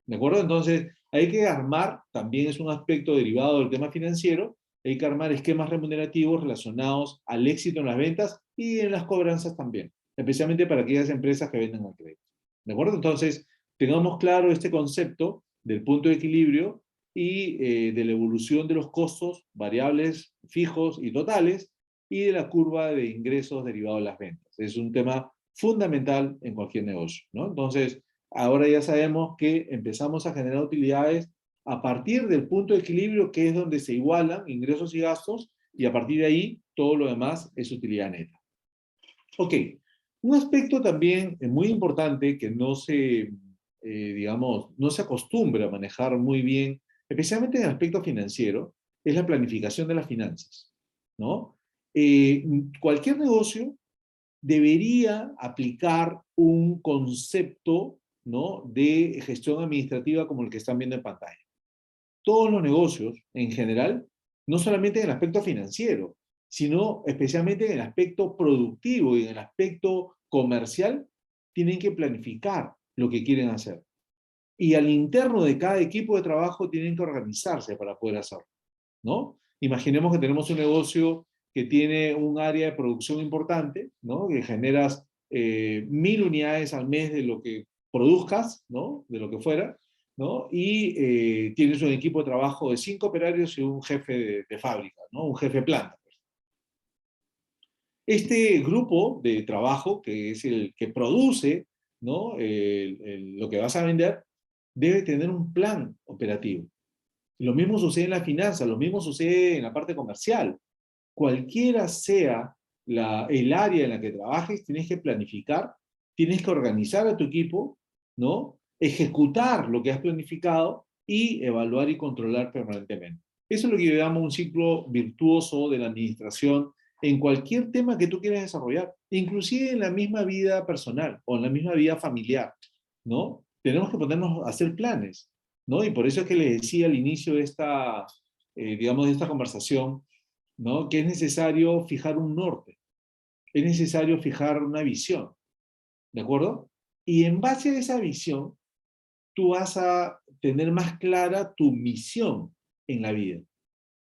¿De acuerdo? Entonces, hay que armar, también es un aspecto derivado del tema financiero, hay que armar esquemas remunerativos relacionados al éxito en las ventas y en las cobranzas también, especialmente para aquellas empresas que venden al crédito. ¿De acuerdo? Entonces, tengamos claro este concepto del punto de equilibrio y de la evolución de los costos variables, fijos y totales, y de la curva de ingresos derivados de las ventas. Es un tema fundamental en cualquier negocio, ¿no? Entonces, ahora ya sabemos que empezamos a generar utilidades a partir del punto de equilibrio, que es donde se igualan ingresos y gastos, y a partir de ahí todo lo demás es utilidad neta. Ok, un aspecto también muy importante que no se, digamos, no se acostumbra a manejar muy bien, especialmente en el aspecto financiero, es la planificación de las finanzas, ¿no? Cualquier negocio debería aplicar un concepto, ¿no?, de gestión administrativa como el que están viendo en pantalla. Todos los negocios, en general, no solamente en el aspecto financiero, sino especialmente en el aspecto productivo y en el aspecto comercial, tienen que planificar lo que quieren hacer. Y al interno de cada equipo de trabajo tienen que organizarse para poder hacerlo, ¿no? Imaginemos que tenemos un negocio que tiene un área de producción importante, ¿no? Que generas 1000 unidades al mes de lo que produzcas, ¿no? De lo que fuera, ¿no? Y tienes un equipo de trabajo de 5 operarios y un jefe de fábrica, ¿no? Un jefe de planta. Este grupo de trabajo, que es el que produce, ¿no?, lo que vas a vender, debe tener un plan operativo. Lo mismo sucede en la finanza, lo mismo sucede en la parte comercial. Cualquiera sea el área en la que trabajes, tienes que planificar, tienes que organizar a tu equipo, ¿no? Ejecutar lo que has planificado y evaluar y controlar permanentemente. Eso es lo que yo llamo un ciclo virtuoso de la administración en cualquier tema que tú quieras desarrollar, inclusive en la misma vida personal o en la misma vida familiar, ¿no? Tenemos que ponernos a hacer planes, ¿no? Y por eso es que les decía al inicio de esta, digamos, de esta conversación, ¿no?, que es necesario fijar un norte, es necesario fijar una visión, ¿de acuerdo? Y en base a esa visión, tú vas a tener más clara tu misión en la vida,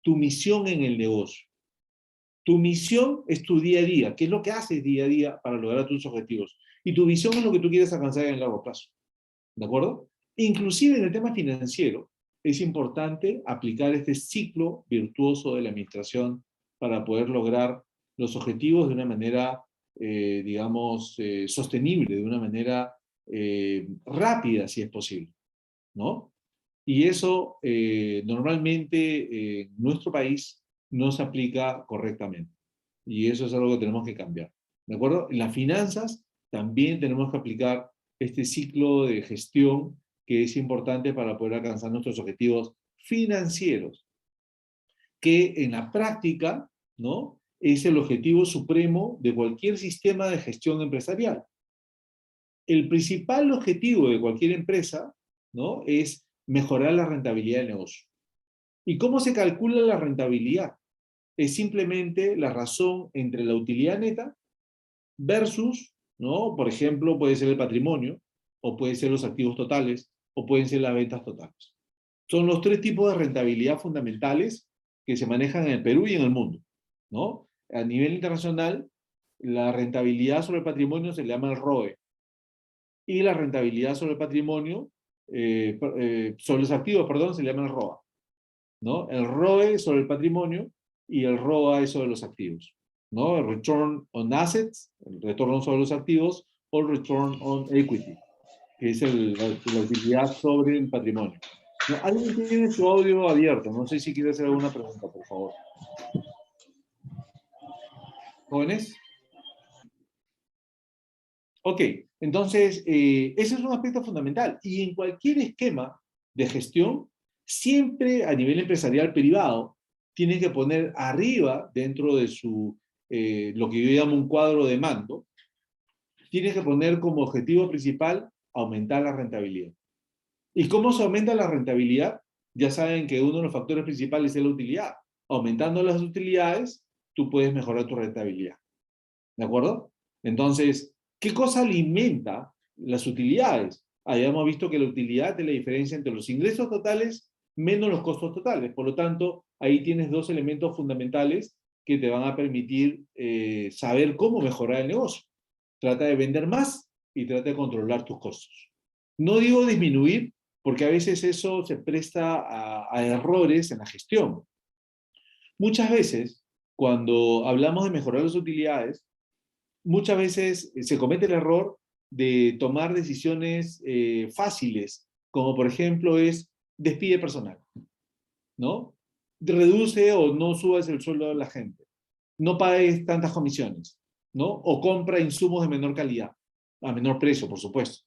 tu misión en el negocio. Tu misión es tu día a día, qué es lo que haces día a día para lograr tus objetivos. Y tu visión es lo que tú quieres alcanzar en el largo plazo, ¿de acuerdo? Inclusive en el tema financiero, es importante aplicar este ciclo virtuoso de la administración para poder lograr los objetivos de una manera, digamos, sostenible, de una manera rápida, si es posible, ¿no? Y eso normalmente en nuestro país no se aplica correctamente. Y eso es algo que tenemos que cambiar, ¿de acuerdo? En las finanzas también tenemos que aplicar este ciclo de gestión que es importante para poder alcanzar nuestros objetivos financieros, que en la práctica, ¿no?, es el objetivo supremo de cualquier sistema de gestión empresarial. El principal objetivo de cualquier empresa, ¿no?, es mejorar la rentabilidad del negocio. ¿Y cómo se calcula la rentabilidad? Es simplemente la razón entre la utilidad neta versus, ¿no?, por ejemplo, puede ser el patrimonio, o pueden ser los activos totales, o pueden ser las ventas totales. Son los 3 tipos de rentabilidad fundamentales que se manejan en el Perú y en el mundo, ¿no? A nivel internacional, la rentabilidad sobre el patrimonio se le llama el ROE, y la rentabilidad sobre el patrimonio, sobre los activos, perdón, se le llama el ROA, ¿no? El ROE es sobre el patrimonio y el ROA es sobre los activos, ¿no? El Return on Assets, el retorno sobre los activos, o el Return on Equity, que es la utilidad sobre el patrimonio. ¿No? Alguien tiene su audio abierto, no sé si quiere hacer alguna pregunta, por favor. ¿Jóvenes? Ok, entonces, ese es un aspecto fundamental. Y en cualquier esquema de gestión, siempre a nivel empresarial privado, tiene que poner arriba, dentro de su, lo que yo llamo un cuadro de mando, tienes que poner como objetivo principal aumentar la rentabilidad. ¿Y cómo se aumenta la rentabilidad? Ya saben que uno de los factores principales es la utilidad. Aumentando las utilidades, tú puedes mejorar tu rentabilidad. ¿De acuerdo? Entonces, ¿qué cosa alimenta las utilidades? Habíamos visto que la utilidad es la diferencia entre los ingresos totales menos los costos totales. Por lo tanto, ahí tienes dos elementos fundamentales que te van a permitir saber cómo mejorar el negocio. Trata de vender más y trata de controlar tus costos. No digo disminuir, porque a veces eso se presta a errores en la gestión. Muchas veces, cuando hablamos de mejorar las utilidades, muchas veces se comete el error de tomar decisiones fáciles, como por ejemplo es despide personal, ¿no? Reduce o no subas el sueldo de la gente, no pagues tantas comisiones, ¿no? O compra insumos de menor calidad, a menor precio, por supuesto.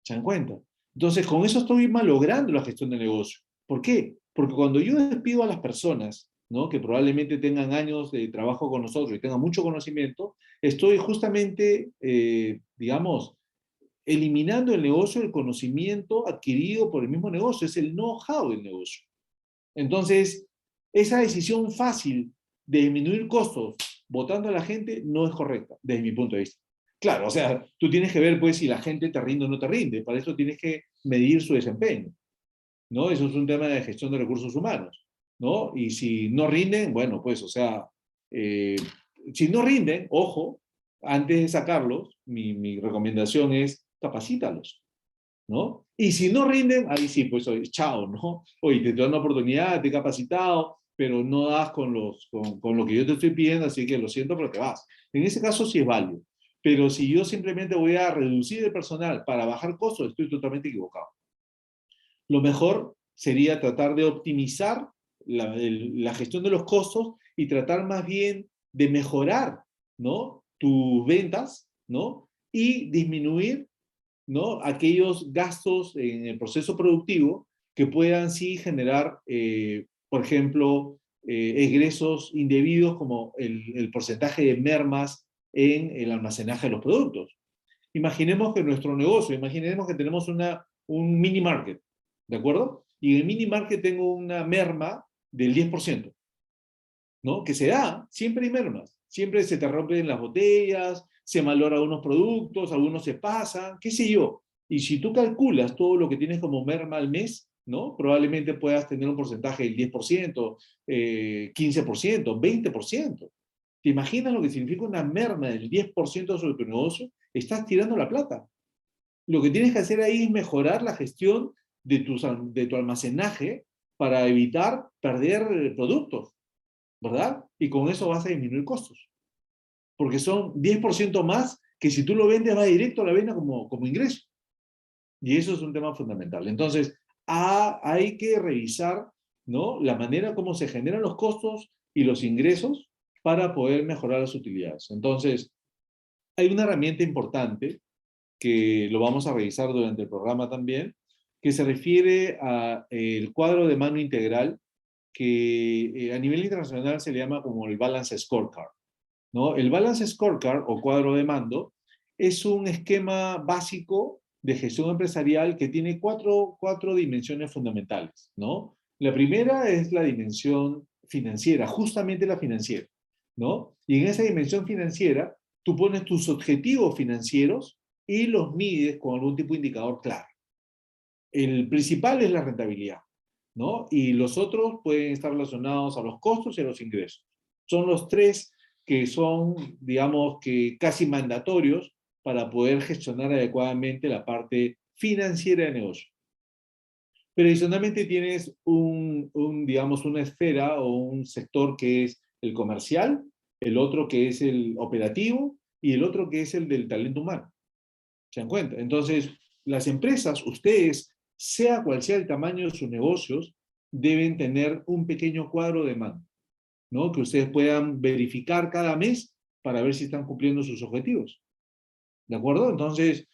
¿Se dan cuenta? Entonces, con eso estoy malogrando la gestión del negocio. ¿Por qué? Porque cuando yo despido a las personas, ¿no? Que probablemente tengan años de trabajo con nosotros y tengan mucho conocimiento, estoy justamente, digamos, eliminando el negocio, el conocimiento adquirido por el mismo negocio, es el know-how del negocio. Entonces, esa decisión fácil de disminuir costos votando a la gente no es correcta, desde mi punto de vista. Claro, o sea, tú tienes que ver pues si la gente te rinde o no te rinde, para eso tienes que medir su desempeño, ¿no? Eso es un tema de gestión de recursos humanos, ¿no? Y si no rinden, bueno, pues, o sea, si no rinden, ojo, antes de sacarlos, mi recomendación es capacítalos, ¿no? Y si no rinden, ahí sí, pues, oye, chao, ¿no? Oye, te doy una oportunidad, te he capacitado, pero no das con lo que yo te estoy pidiendo, así que lo siento, pero te vas. En ese caso sí es válido. Pero si yo simplemente voy a reducir el personal para bajar costos, estoy totalmente equivocado. Lo mejor sería tratar de optimizar la gestión de los costos y tratar más bien de mejorar, ¿no? Tus ventas, ¿no? Y disminuir, ¿no? Aquellos gastos en el proceso productivo que puedan sí generar, por ejemplo, egresos indebidos como el porcentaje de mermas en el almacenaje de los productos. Imaginemos que nuestro negocio, imaginemos que tenemos un mini market, ¿de acuerdo? Y en el mini market tengo una merma del 10%, ¿no? Que se da, siempre hay mermas, siempre se te rompen las botellas, se maloran unos productos, algunos se pasan, qué sé yo. Y si tú calculas todo lo que tienes como merma al mes, ¿no? Probablemente puedas tener un porcentaje del 10%, 15%, 20%. ¿Te imaginas lo que significa una merma del 10% sobre tu negocio? Estás tirando la plata. Lo que tienes que hacer ahí es mejorar la gestión de tu almacenaje para evitar perder productos, ¿verdad? Y con eso vas a disminuir costos. Porque son 10% más que si tú lo vendes va directo a la venta como ingreso. Y eso es un tema fundamental. Entonces, hay que revisar, ¿no? La manera como se generan los costos y los ingresos para poder mejorar las utilidades. Entonces, hay una herramienta importante que lo vamos a revisar durante el programa también, que se refiere al cuadro de mano integral, que a nivel internacional se le llama como el Balance Scorecard, ¿no? El Balance Scorecard o cuadro de mando es un esquema básico de gestión empresarial que tiene cuatro dimensiones fundamentales, ¿no? La primera es la dimensión financiera, justamente la financiera, ¿no? Y en esa dimensión financiera, tú pones tus objetivos financieros y los mides con algún tipo de indicador claro. El principal es la rentabilidad, ¿no? Y los otros pueden estar relacionados a los costos y a los ingresos. Son los tres que son, digamos, que casi mandatorios para poder gestionar adecuadamente la parte financiera del negocio. Pero adicionalmente tienes digamos, una esfera o un sector que es el comercial, el otro que es el operativo y el otro que es el del talento humano. ¿Se dan cuenta? Entonces, las empresas, ustedes, sea cual sea el tamaño de sus negocios, deben tener un pequeño cuadro de mando, ¿no? Que ustedes puedan verificar cada mes para ver si están cumpliendo sus objetivos. ¿De acuerdo? Entonces,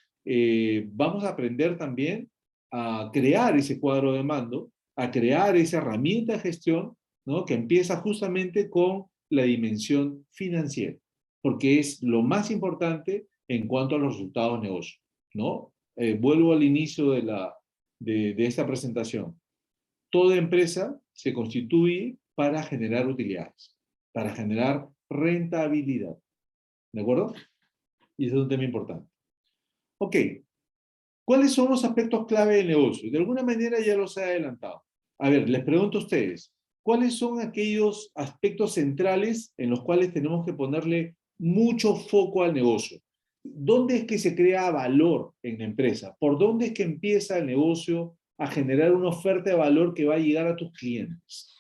vamos a aprender también a crear ese cuadro de mando, a crear esa herramienta de gestión, ¿no? Que empieza justamente con la dimensión financiera, porque es lo más importante en cuanto a los resultados de negocio, ¿no? Vuelvo al inicio de esta presentación. Toda empresa se constituye para generar utilidades, para generar rentabilidad, ¿de acuerdo? Y ese es un tema importante. Ok, ¿cuáles son los aspectos clave del negocio? De alguna manera ya los he adelantado. A ver, les pregunto a ustedes, ¿cuáles son aquellos aspectos centrales en los cuales tenemos que ponerle mucho foco al negocio? ¿Dónde es que se crea valor en la empresa? ¿Por dónde es que empieza el negocio a generar una oferta de valor que va a llegar a tus clientes?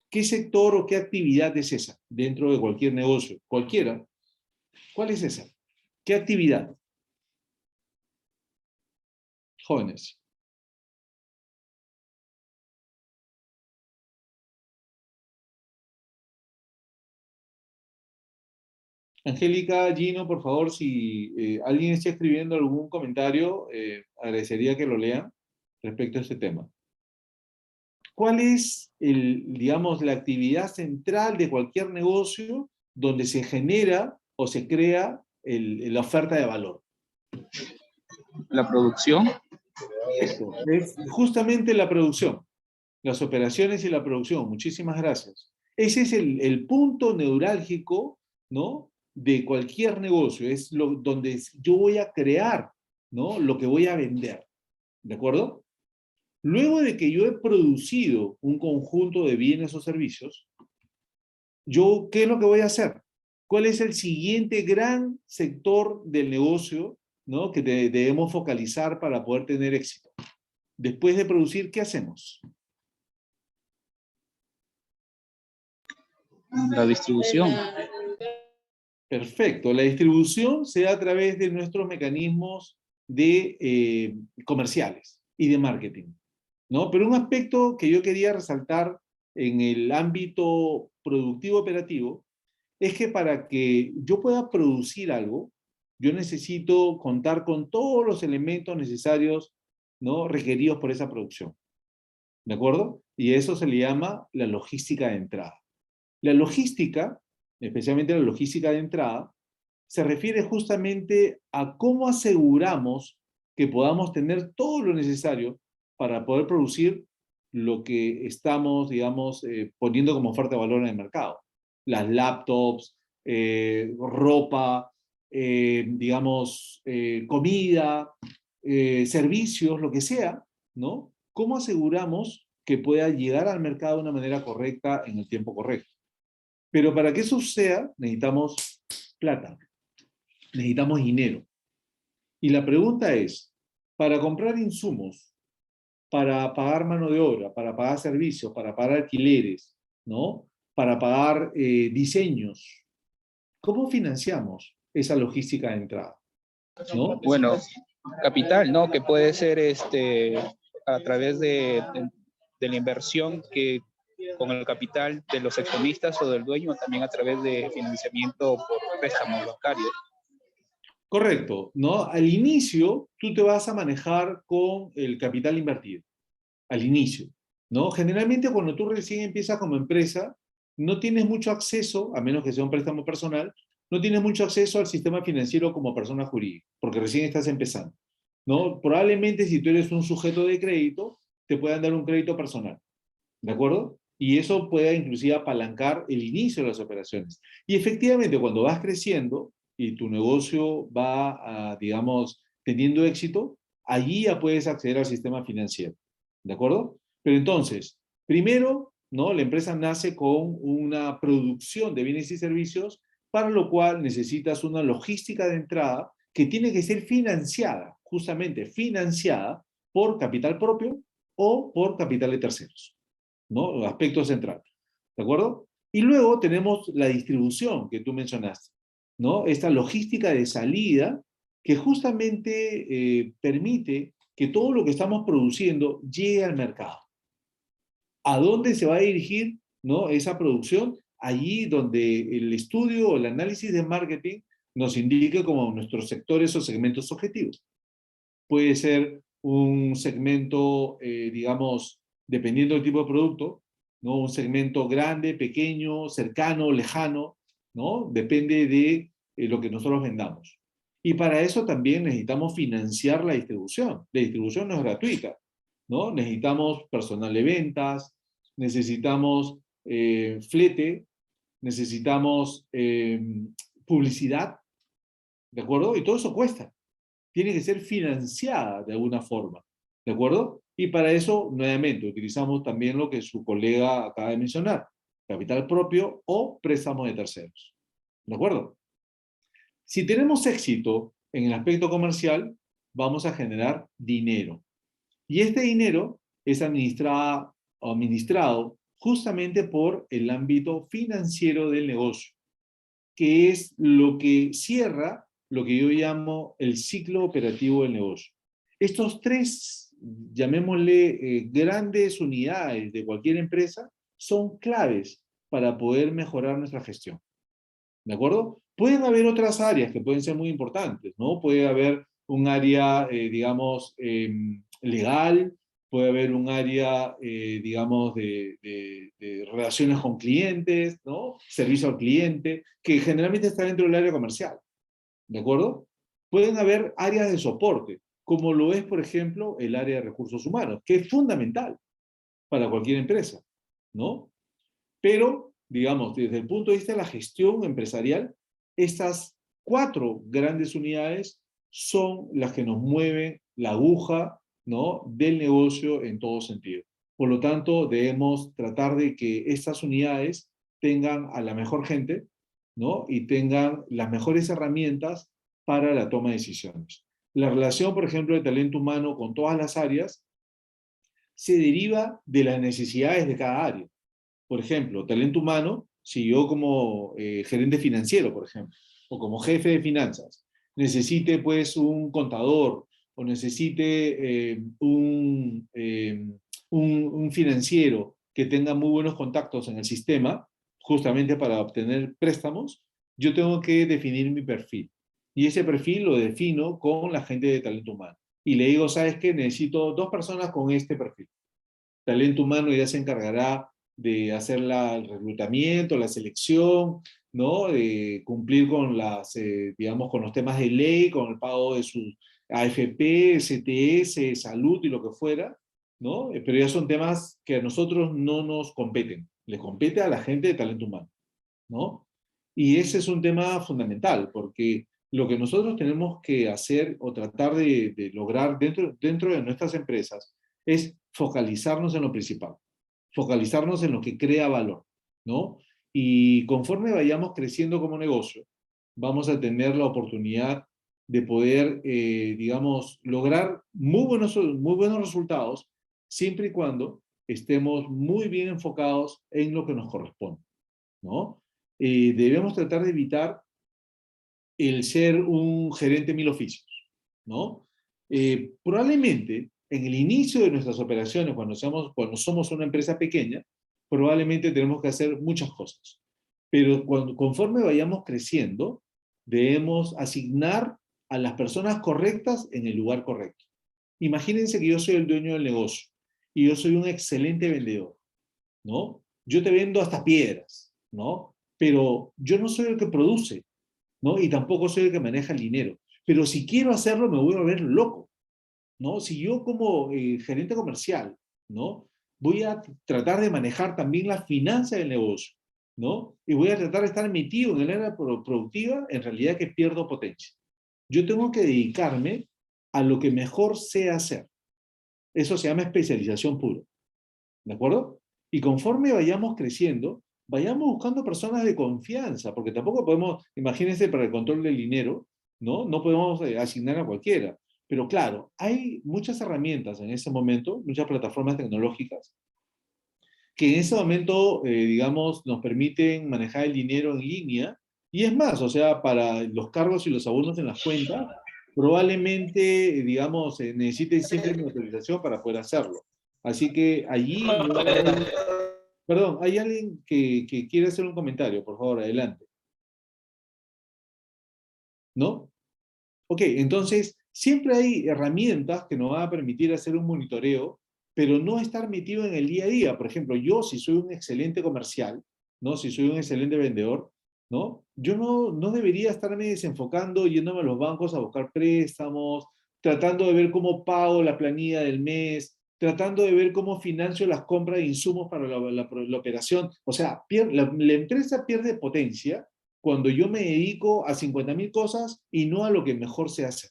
¿Qué sector o qué actividad es esa dentro de cualquier negocio? Cualquiera. ¿Cuál es esa? ¿Qué actividad? Jóvenes. Angélica, Gino, por favor, si alguien está escribiendo algún comentario, agradecería que lo lean respecto a este tema. ¿Cuál es, digamos, la actividad central de cualquier negocio donde se genera o se crea la oferta de valor? La producción. Esto es justamente la producción, las operaciones y la producción. Muchísimas gracias. Ese es el punto neurálgico, ¿no?, de cualquier negocio. Es donde yo voy a crear, ¿no?, lo que voy a vender. ¿De acuerdo? Luego de que yo he producido un conjunto de bienes o servicios, ¿qué es lo que voy a hacer? ¿Cuál es el siguiente gran sector del negocio, ¿no?, que debemos focalizar para poder tener éxito? Después de producir, ¿qué hacemos? La distribución. Perfecto. La distribución se da a través de nuestros mecanismos comerciales y de marketing, ¿no? Pero un aspecto que yo quería resaltar en el ámbito productivo operativo es que para que yo pueda producir algo, yo necesito contar con todos los elementos necesarios, ¿no?, requeridos por esa producción. ¿De acuerdo? Y eso se le llama la logística de entrada. La logística, especialmente la logística de entrada, se refiere justamente a cómo aseguramos que podamos tener todo lo necesario para poder producir lo que estamos, digamos, poniendo como oferta de valor en el mercado. Las laptops, ropa, digamos, comida, servicios, lo que sea, ¿no? ¿Cómo aseguramos que pueda llegar al mercado de una manera correcta en el tiempo correcto? Pero para que eso suceda, necesitamos plata, necesitamos dinero. Y la pregunta es, para comprar insumos, para pagar mano de obra, para pagar servicios, para pagar alquileres, ¿no?, para pagar diseños, ¿cómo financiamos esa logística de entrada? ¿No? Bueno, capital, ¿no? Que puede ser a través de la inversión que con el capital de los accionistas o del dueño, también a través de financiamiento por préstamos bancarios. Correcto, ¿no? Al inicio, tú te vas a manejar con el capital invertido. Al inicio, ¿no? Generalmente cuando tú recién empiezas como empresa, no tienes mucho acceso, a menos que sea un préstamo personal, no tienes mucho acceso al sistema financiero como persona jurídica, porque recién estás empezando, ¿no? Probablemente si tú eres un sujeto de crédito, te puedan dar un crédito personal, ¿de acuerdo? Y eso puede inclusive apalancar el inicio de las operaciones. Y efectivamente, cuando vas creciendo y tu negocio va, digamos, teniendo éxito, allí ya puedes acceder al sistema financiero. ¿De acuerdo? Pero entonces, primero, ¿no?, la empresa nace con una producción de bienes y servicios, para lo cual necesitas una logística de entrada que tiene que ser financiada, justamente financiada por capital propio o por capital de terceros, ¿no? Aspecto central. ¿De acuerdo? Y luego tenemos la distribución que tú mencionaste, ¿no? Esta logística de salida que justamente permite que todo lo que estamos produciendo llegue al mercado. ¿A dónde se va a dirigir, ¿no?, esa producción? Allí donde el estudio o el análisis de marketing nos indique como nuestros sectores o segmentos objetivos. Puede ser un segmento, digamos, dependiendo del tipo de producto, ¿no?, un segmento grande, pequeño, cercano, lejano, ¿no? Depende de lo que nosotros vendamos. Y para eso también necesitamos financiar la distribución. La distribución no es gratuita, ¿no? Necesitamos personal de ventas, necesitamos flete, necesitamos publicidad, ¿de acuerdo? Y todo eso cuesta. Tiene que ser financiada de alguna forma, ¿de acuerdo? Y para eso, nuevamente, utilizamos también lo que su colega acaba de mencionar, capital propio o préstamo de terceros, ¿de acuerdo? Si tenemos éxito en el aspecto comercial, vamos a generar dinero. Y este dinero es administrado justamente por el ámbito financiero del negocio, que es lo que cierra lo que yo llamo el ciclo operativo del negocio. Estos tres, llamémosle grandes unidades de cualquier empresa, son claves para poder mejorar nuestra gestión. ¿De acuerdo? Pueden haber otras áreas que pueden ser muy importantes, ¿no? Puede haber un área, digamos, legal, puede haber un área, digamos, de relaciones con clientes, ¿no? Servicio al cliente, que generalmente está dentro del área comercial, ¿de acuerdo? Pueden haber áreas de soporte, como lo es, por ejemplo, el área de recursos humanos, que es fundamental para cualquier empresa, ¿no? Pero, digamos, desde el punto de vista de la gestión empresarial, estas 4 grandes unidades son las que nos mueven la aguja, ¿no?, del negocio en todo sentido. Por lo tanto, debemos tratar de que estas unidades tengan a la mejor gente, ¿no?, y tengan las mejores herramientas para la toma de decisiones. La relación, por ejemplo, de talento humano con todas las áreas se deriva de las necesidades de cada área. Por ejemplo, talento humano, si yo como gerente financiero, por ejemplo, o como jefe de finanzas, necesite pues un contador o necesite un financiero que tenga muy buenos contactos en el sistema, justamente para obtener préstamos, yo tengo que definir mi perfil. Y ese perfil lo defino con la gente de talento humano. Y le digo, ¿sabes qué? Necesito 2 personas con este perfil. Talento humano ya se encargará de hacer el reclutamiento, la selección, ¿no? De cumplir con las, digamos, con los temas de ley, con el pago de sus AFP, CTS, salud y lo que fuera, ¿no? Pero ya son temas que a nosotros no nos competen, le compete a la gente de talento humano, ¿no? Y ese es un tema fundamental, porque lo que nosotros tenemos que hacer o tratar de lograr dentro de nuestras empresas es focalizarnos en lo principal, focalizarnos en lo que crea valor, ¿no? Y conforme vayamos creciendo como negocio, vamos a tener la oportunidad de poder, digamos, lograr muy buenos resultados, siempre y cuando estemos muy bien enfocados en lo que nos corresponde, ¿no? Debemos tratar de evitar el ser un gerente mil oficios, ¿no? Probablemente en el inicio de nuestras operaciones, cuando somos una empresa pequeña, probablemente tenemos que hacer muchas cosas. Pero conforme vayamos creciendo, debemos asignar a las personas correctas en el lugar correcto. Imagínense que yo soy el dueño del negocio y yo soy un excelente vendedor, ¿no? Yo te vendo hasta piedras, ¿no? Pero yo no soy el que produce, ¿no? Y tampoco soy el que maneja el dinero. Pero si quiero hacerlo, me voy a volver loco, ¿no? Si yo como gerente comercial, ¿no? Voy a tratar de manejar también la finanza del negocio, ¿no? Y voy a tratar de estar metido en el área productiva, en realidad que pierdo potencia. Yo tengo que dedicarme a lo que mejor sé hacer. Eso se llama especialización pura, ¿de acuerdo? Y conforme vayamos creciendo, vayamos buscando personas de confianza, porque tampoco podemos, imagínense, para el control del dinero, ¿no? No podemos asignar a cualquiera. Pero claro, hay muchas herramientas en ese momento, muchas plataformas tecnológicas, que en ese momento, digamos, nos permiten manejar el dinero en línea. Y es más, o sea, para los cargos y los abonos en las cuentas, probablemente, digamos, necesiten siempre una autorización para poder hacerlo. Así que allí, perdón, hay alguien que quiere hacer un comentario, por favor, adelante. ¿No? Ok, entonces, siempre hay herramientas que nos van a permitir hacer un monitoreo, pero no estar metido en el día a día. Por ejemplo, yo si soy un excelente comercial, ¿no? Si soy un excelente vendedor, ¿no? Yo no debería estarme desenfocando, yéndome a los bancos a buscar préstamos, tratando de ver cómo pago la planilla del mes, tratando de ver cómo financio las compras de insumos para la operación. O sea, la empresa pierde potencia cuando yo me dedico a 50.000 cosas y no a lo que mejor se hace.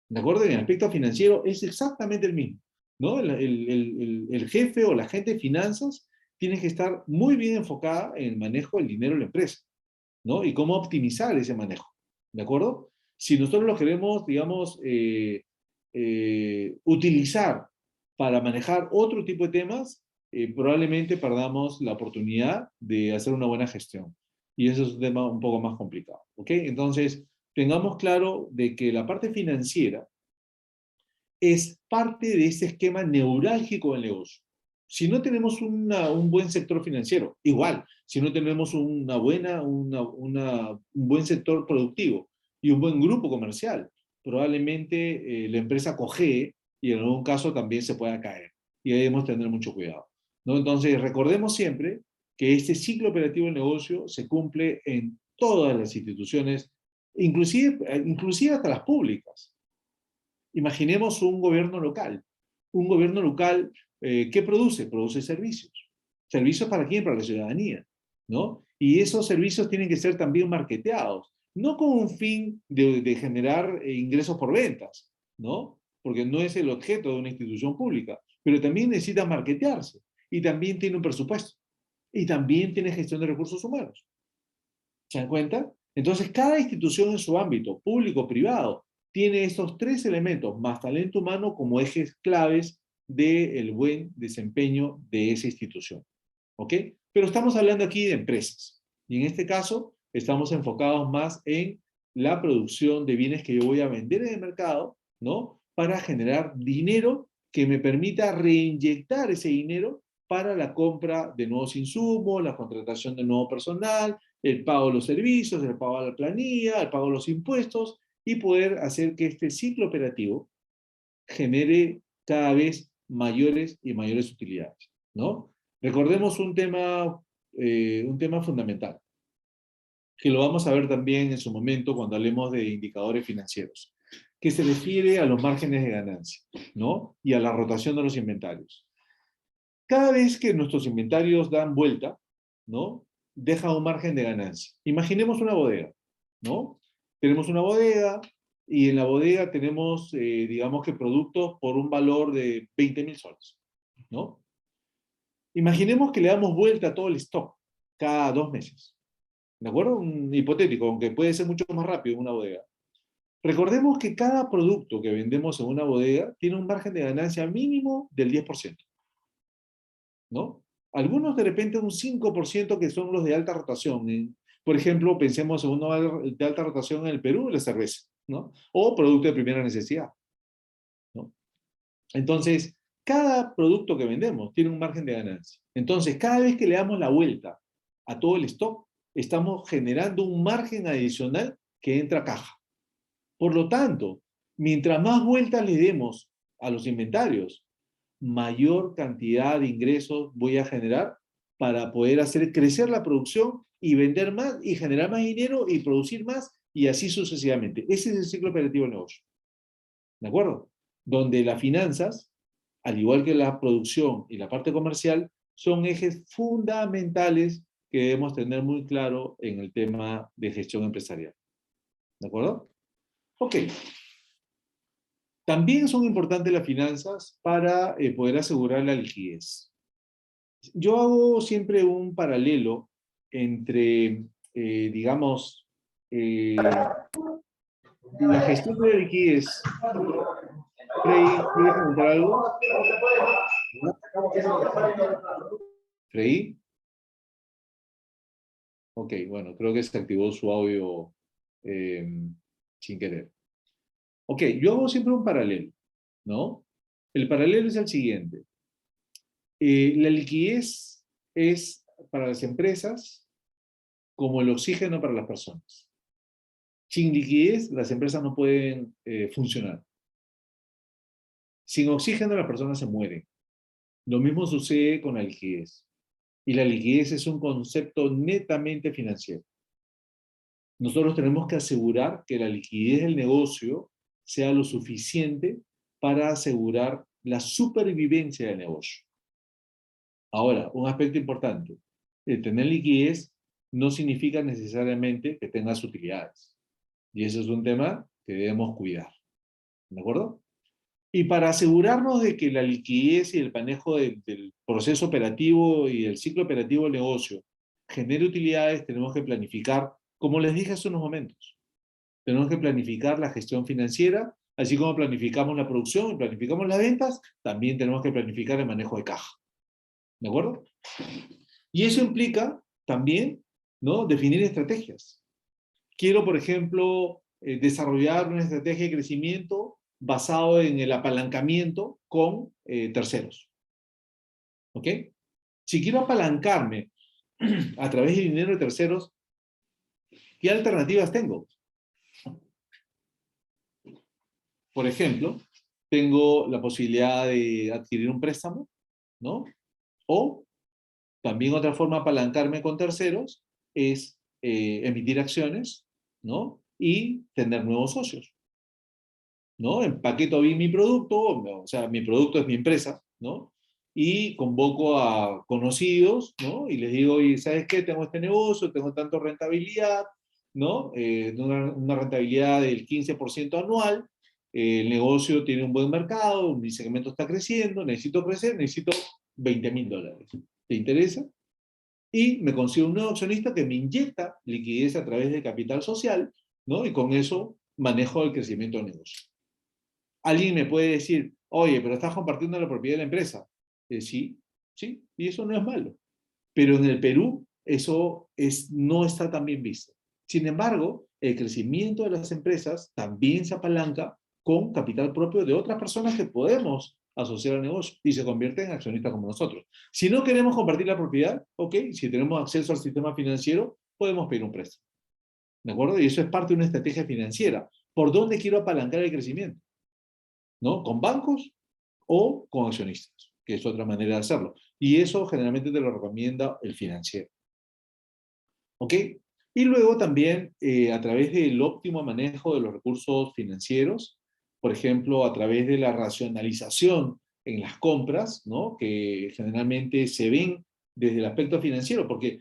¿De acuerdo? En el aspecto financiero es exactamente el mismo, ¿no? El jefe o la gente de finanzas tiene que estar muy bien enfocada en el manejo del dinero de la empresa, ¿no? Y cómo optimizar ese manejo, ¿de acuerdo? Si nosotros lo queremos, digamos, utilizar para manejar otro tipo de temas, probablemente perdamos la oportunidad de hacer una buena gestión. Y eso es un tema un poco más complicado, ¿ok? Entonces, tengamos claro de que la parte financiera es parte de ese esquema neurálgico del negocio. Si no tenemos un buen sector financiero, igual, si no tenemos un buen sector productivo y un buen grupo comercial, probablemente la empresa cojee y en algún caso también se pueda caer. Y ahí debemos tener mucho cuidado, ¿no? Entonces, recordemos siempre que este ciclo operativo del negocio se cumple en todas las instituciones, inclusive hasta las públicas. Imaginemos un gobierno local. Un gobierno local, ¿qué produce? Produce servicios. ¿Servicios para quién? Para la ciudadanía, ¿no? Y esos servicios tienen que ser también marketeados, no con un fin de generar ingresos por ventas, ¿no? Porque no es el objeto de una institución pública, pero también necesita marketearse y también tiene un presupuesto y también tiene gestión de recursos humanos. ¿Se dan cuenta? Entonces, cada institución en su ámbito, público o privado, tiene estos tres elementos, más talento humano, como ejes claves del buen desempeño de esa institución. ¿Ok? Pero estamos hablando aquí de empresas. Y en este caso, estamos enfocados más en la producción de bienes que yo voy a vender en el mercado, ¿no? Para generar dinero que me permita reinyectar ese dinero para la compra de nuevos insumos, la contratación de nuevo personal, el pago de los servicios, el pago de la planilla, el pago de los impuestos, y poder hacer que este ciclo operativo genere cada vez mayores y mayores utilidades, ¿no? Recordemos un tema fundamental, que lo vamos a ver también en su momento cuando hablemos de indicadores financieros, que se refiere a los márgenes de ganancia, ¿no? Y a la rotación de los inventarios. Cada vez que nuestros inventarios dan vuelta, ¿no? Deja un margen de ganancia. Imaginemos una bodega, ¿no? Tenemos una bodega y en la bodega tenemos, digamos que productos por un valor de 20.000 soles, ¿no? Imaginemos que le damos vuelta a todo el stock cada 2 meses, ¿de acuerdo? Un hipotético, aunque puede ser mucho más rápido en una bodega. Recordemos que cada producto que vendemos en una bodega tiene un margen de ganancia mínimo del 10%, ¿no? Algunos de repente un 5% que son los de alta rotación. Por ejemplo, pensemos en uno de alta rotación en el Perú, la cerveza, ¿no? O producto de primera necesidad, ¿no? Entonces, cada producto que vendemos tiene un margen de ganancia. Entonces, cada vez que le damos la vuelta a todo el stock, estamos generando un margen adicional que entra a caja. Por lo tanto, mientras más vueltas le demos a los inventarios, mayor cantidad de ingresos voy a generar para poder hacer crecer la producción y vender más y generar más dinero y producir más y así sucesivamente. Ese es el ciclo operativo del negocio. ¿De acuerdo? Donde las finanzas, al igual que la producción y la parte comercial, son ejes fundamentales que debemos tener muy claro en el tema de gestión empresarial. ¿De acuerdo? Ok. También son importantes las finanzas para poder asegurar la liquidez. Yo hago siempre un paralelo entre, digamos, la gestión de la liquidez. Frei, ¿quieres comentar algo? Frei. Ok, bueno, creo que se activó su audio sin querer. Ok, yo hago siempre un paralelo, ¿no? El paralelo es el siguiente. La liquidez es para las empresas como el oxígeno para las personas. Sin liquidez, las empresas no pueden funcionar. Sin oxígeno, las personas se mueren. Lo mismo sucede con la liquidez. Y la liquidez es un concepto netamente financiero. Nosotros tenemos que asegurar que la liquidez del negocio sea lo suficiente para asegurar la supervivencia del negocio. Ahora, un aspecto importante. El tener liquidez no significa necesariamente que tengas utilidades. Y eso es un tema que debemos cuidar. ¿De acuerdo? Y para asegurarnos de que la liquidez y el manejo del proceso operativo y el ciclo operativo del negocio genere utilidades, tenemos que planificar, como les dije hace unos momentos, tenemos que planificar la gestión financiera, así como planificamos la producción y planificamos las ventas, también tenemos que planificar el manejo de caja. ¿De acuerdo? Y eso implica también, ¿no?, definir estrategias. Quiero, por ejemplo, desarrollar una estrategia de crecimiento basado en el apalancamiento con terceros. ¿Ok? Si quiero apalancarme a través de dinero de terceros, ¿qué alternativas tengo? Por ejemplo, tengo la posibilidad de adquirir un préstamo, ¿no? O también otra forma de apalancarme con terceros es emitir acciones, ¿no? Y tener nuevos socios, ¿no? Empaqueto bien mi producto, o sea, mi producto es mi empresa, ¿no? Y convoco a conocidos, ¿no? Y les digo, oye, ¿sabes qué? Tengo este negocio, tengo tanto rentabilidad, ¿no? Una rentabilidad del 15% anual, el negocio tiene un buen mercado, mi segmento está creciendo, necesito crecer, necesito $20,000. ¿Te interesa? Y me consigo un nuevo accionista que me inyecta liquidez a través de capital social, ¿no? Y con eso manejo el crecimiento del negocio. Alguien me puede decir, oye, pero estás compartiendo la propiedad de la empresa. Sí, sí, y eso no es malo. Pero en el Perú eso no está tan bien visto. Sin embargo, el crecimiento de las empresas también se apalanca con capital propio de otras personas que podemos asociar al negocio y se convierten en accionistas como nosotros. Si no queremos compartir la propiedad, ok, si tenemos acceso al sistema financiero, podemos pedir un préstamo. ¿De acuerdo? Y eso es parte de una estrategia financiera. ¿Por dónde quiero apalancar el crecimiento? ¿No? ¿Con bancos o con accionistas? Que es otra manera de hacerlo. Y eso generalmente te lo recomienda el financiero. ¿Ok? Y luego también a través del óptimo manejo de los recursos financieros, por ejemplo, a través de la racionalización en las compras, ¿no?, que generalmente se ven desde el aspecto financiero, porque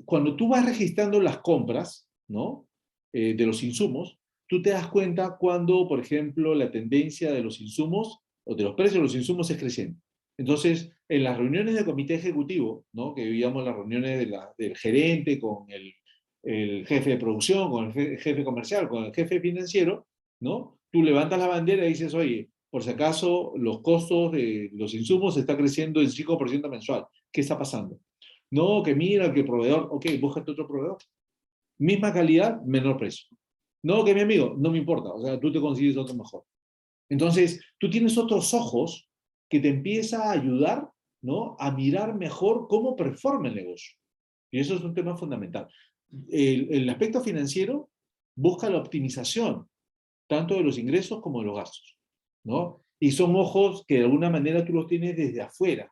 cuando tú vas registrando las compras, ¿no?, de los insumos, tú te das cuenta cuando, por ejemplo, la tendencia de los insumos o de los precios de los insumos es creciente. Entonces, en las reuniones del comité ejecutivo, ¿no?, que veíamos las reuniones del gerente con el jefe de producción, con el jefe comercial, con el jefe financiero, ¿no?, tú levantas la bandera y dices, oye, por si acaso los costos de los insumos están creciendo en 5% mensual. ¿Qué está pasando? No, que mira, que el proveedor, ok, búscate otro proveedor. Misma calidad, menor precio. No, que mi amigo, no me importa, o sea, tú te consigues otro mejor. Entonces, tú tienes otros ojos que te empieza a ayudar, ¿no?, a mirar mejor cómo performa el negocio. Y eso es un tema fundamental. El aspecto financiero busca la optimización, tanto de los ingresos como de los gastos, ¿no? Y son ojos que de alguna manera tú los tienes desde afuera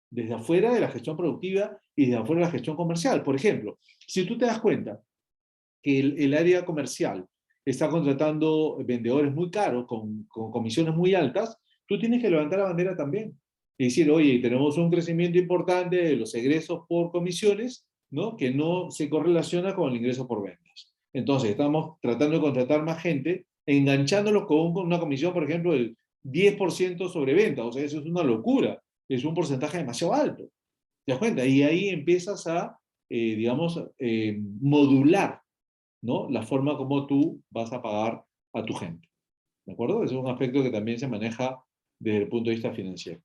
de la gestión productiva y desde afuera de la gestión comercial. Por ejemplo, si tú te das cuenta que el área comercial está contratando vendedores muy caros, con comisiones muy altas, tú tienes que levantar la bandera también. Y decir, oye, tenemos un crecimiento importante de los egresos por comisiones, ¿no?, que no se correlaciona con el ingreso por ventas. Entonces, estamos tratando de contratar más gente, enganchándolos con una comisión, por ejemplo, del 10% sobre venta. O sea, eso es una locura. Es un porcentaje demasiado alto. ¿Te das cuenta? Y ahí empiezas a, digamos, modular, ¿no?, la forma como tú vas a pagar a tu gente. ¿De acuerdo? Ese es un aspecto que también se maneja desde el punto de vista financiero.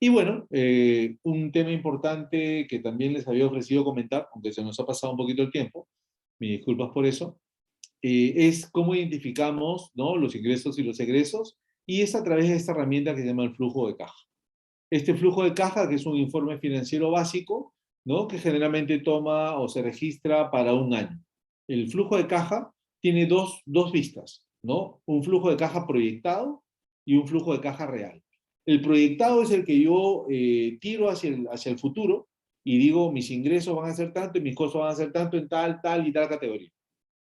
Y bueno, un tema importante que también les había ofrecido comentar, aunque se nos ha pasado un poquito el tiempo, mis disculpas por eso, es cómo identificamos, ¿no?, los ingresos y los egresos, y es a través de esta herramienta que se llama el flujo de caja. Este flujo de caja, que es un informe financiero básico, ¿no?, que generalmente toma o se registra para un año. El flujo de caja tiene dos vistas, ¿no? Un flujo de caja proyectado y un flujo de caja real. El proyectado es el que yo tiro hacia el futuro y digo, mis ingresos van a ser tanto y mis costos van a ser tanto en tal, tal y tal categoría.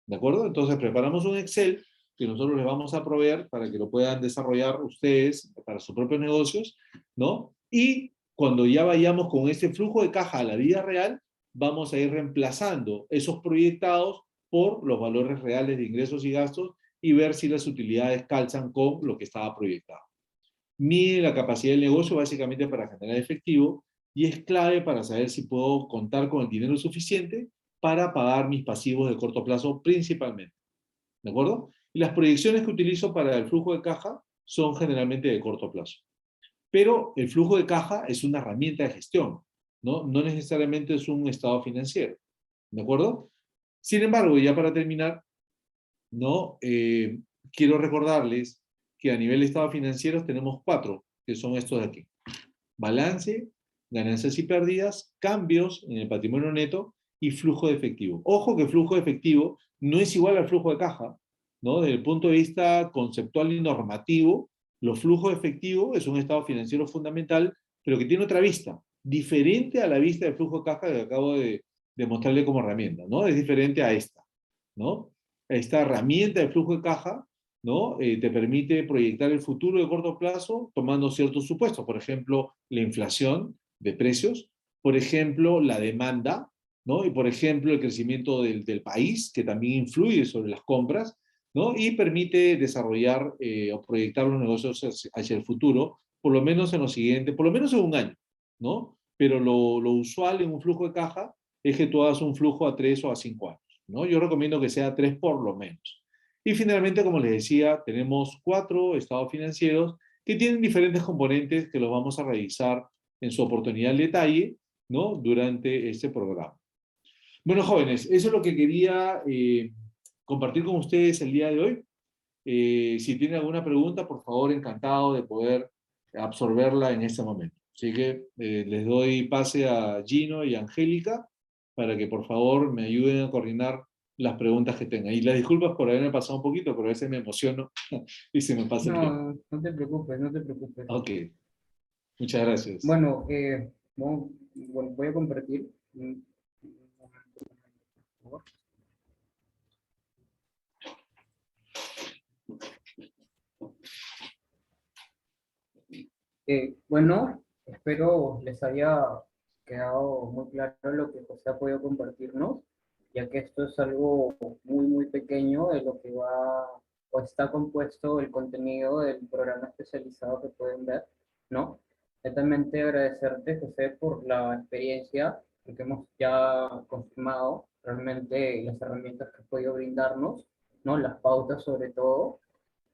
¿De acuerdo? Entonces preparamos un Excel que nosotros les vamos a proveer para que lo puedan desarrollar ustedes para sus propios negocios, ¿no? Y cuando ya vayamos con ese flujo de caja a la vida real, vamos a ir reemplazando esos proyectados por los valores reales de ingresos y gastos y ver si las utilidades calzan con lo que estaba proyectado. Mide la capacidad del negocio básicamente para generar efectivo y es clave para saber si puedo contar con el dinero suficiente para pagar mis pasivos de corto plazo principalmente. ¿De acuerdo? Y las proyecciones que utilizo para el flujo de caja son generalmente de corto plazo. Pero el flujo de caja es una herramienta de gestión, ¿no? No necesariamente es un estado financiero. ¿De acuerdo? Sin embargo, ya para terminar, ¿no? Quiero recordarles que a nivel de estados financieros tenemos 4, que son estos de aquí. Balance, ganancias y pérdidas, cambios en el patrimonio neto y flujo de efectivo. Ojo que flujo de efectivo no es igual al flujo de caja, ¿no? Desde el punto de vista conceptual y normativo, los flujos de efectivo es un estado financiero fundamental, pero que tiene otra vista, diferente a la vista del flujo de caja que acabo de mostrarle como herramienta, ¿no? Es diferente a esta, ¿no? Esta herramienta de flujo de caja, ¿no? Te permite proyectar el futuro de corto plazo tomando ciertos supuestos, por ejemplo, la inflación de precios, por ejemplo, la demanda, ¿no? Y por ejemplo, el crecimiento del país, que también influye sobre las compras, ¿no? Y permite desarrollar o proyectar los negocios hacia el futuro, por lo menos en lo siguiente, por lo menos en un año, ¿no? Pero lo usual en un flujo de caja es que tú hagas un flujo a 3 o a 5 años, ¿no? Yo recomiendo que sea 3 por lo menos. Y finalmente, como les decía, tenemos 4 estados financieros que tienen diferentes componentes que los vamos a revisar en su oportunidad al detalle, ¿no? Durante este programa. Bueno, jóvenes, eso es lo que quería compartir con ustedes el día de hoy. Si tienen alguna pregunta, por favor, encantado de poder absorberla en este momento. Así que les doy pase a Gino y a Angélica para que por favor me ayuden a coordinar las preguntas que tengan. Y las disculpas por haberme pasado un poquito, pero a veces me emociono y se me pasa el tiempo. No, no te preocupes, no te preocupes. Ok, muchas gracias. Bueno, bueno, voy a compartir. Por favor. Bueno, espero les haya quedado muy claro lo que José ha podido compartirnos, ya que esto es algo muy, muy pequeño de lo que va o está compuesto el contenido del programa especializado que pueden ver, ¿no? Netamente agradecerte, José, por la experiencia, porque hemos ya confirmado realmente las herramientas que has podido brindarnos, ¿no? Las pautas sobre todo,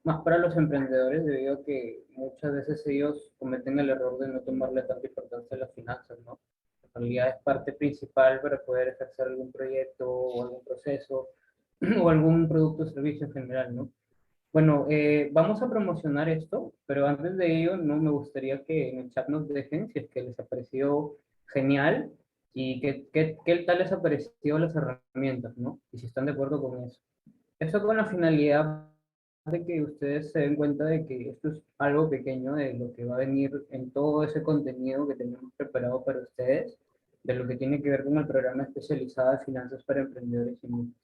más para los emprendedores, debido a que muchas veces ellos cometen el error de no tomarle tanta importancia a las finanzas, ¿no? En realidad es parte principal para poder ejercer algún proyecto o algún proceso o algún producto o servicio en general, ¿no? Bueno, vamos a promocionar esto, pero antes de ello, no me gustaría que en el chat nos dejen si es que les ha parecido genial y qué tal les ha parecido las herramientas, ¿no? Y si están de acuerdo con eso. Eso con la finalidad de que ustedes se den cuenta de que esto es algo pequeño de lo que va a venir en todo ese contenido que tenemos preparado para ustedes, de lo que tiene que ver con el programa especializado de finanzas para emprendedores y niños,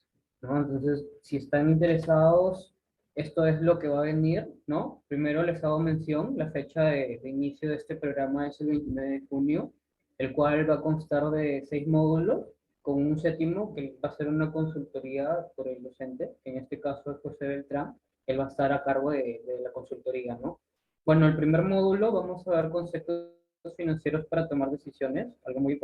¿no? Entonces, si están interesados, esto es lo que va a venir, ¿no? Primero les hago mención, la fecha de inicio de este programa es el 29 de junio, el cual va a constar de 6 módulos, con un séptimo que va a ser una consultoría por el docente, que en este caso es José Beltrán. Él va a estar a cargo de la consultoría, ¿no? Bueno, el primer módulo vamos a dar conceptos financieros para tomar decisiones, algo muy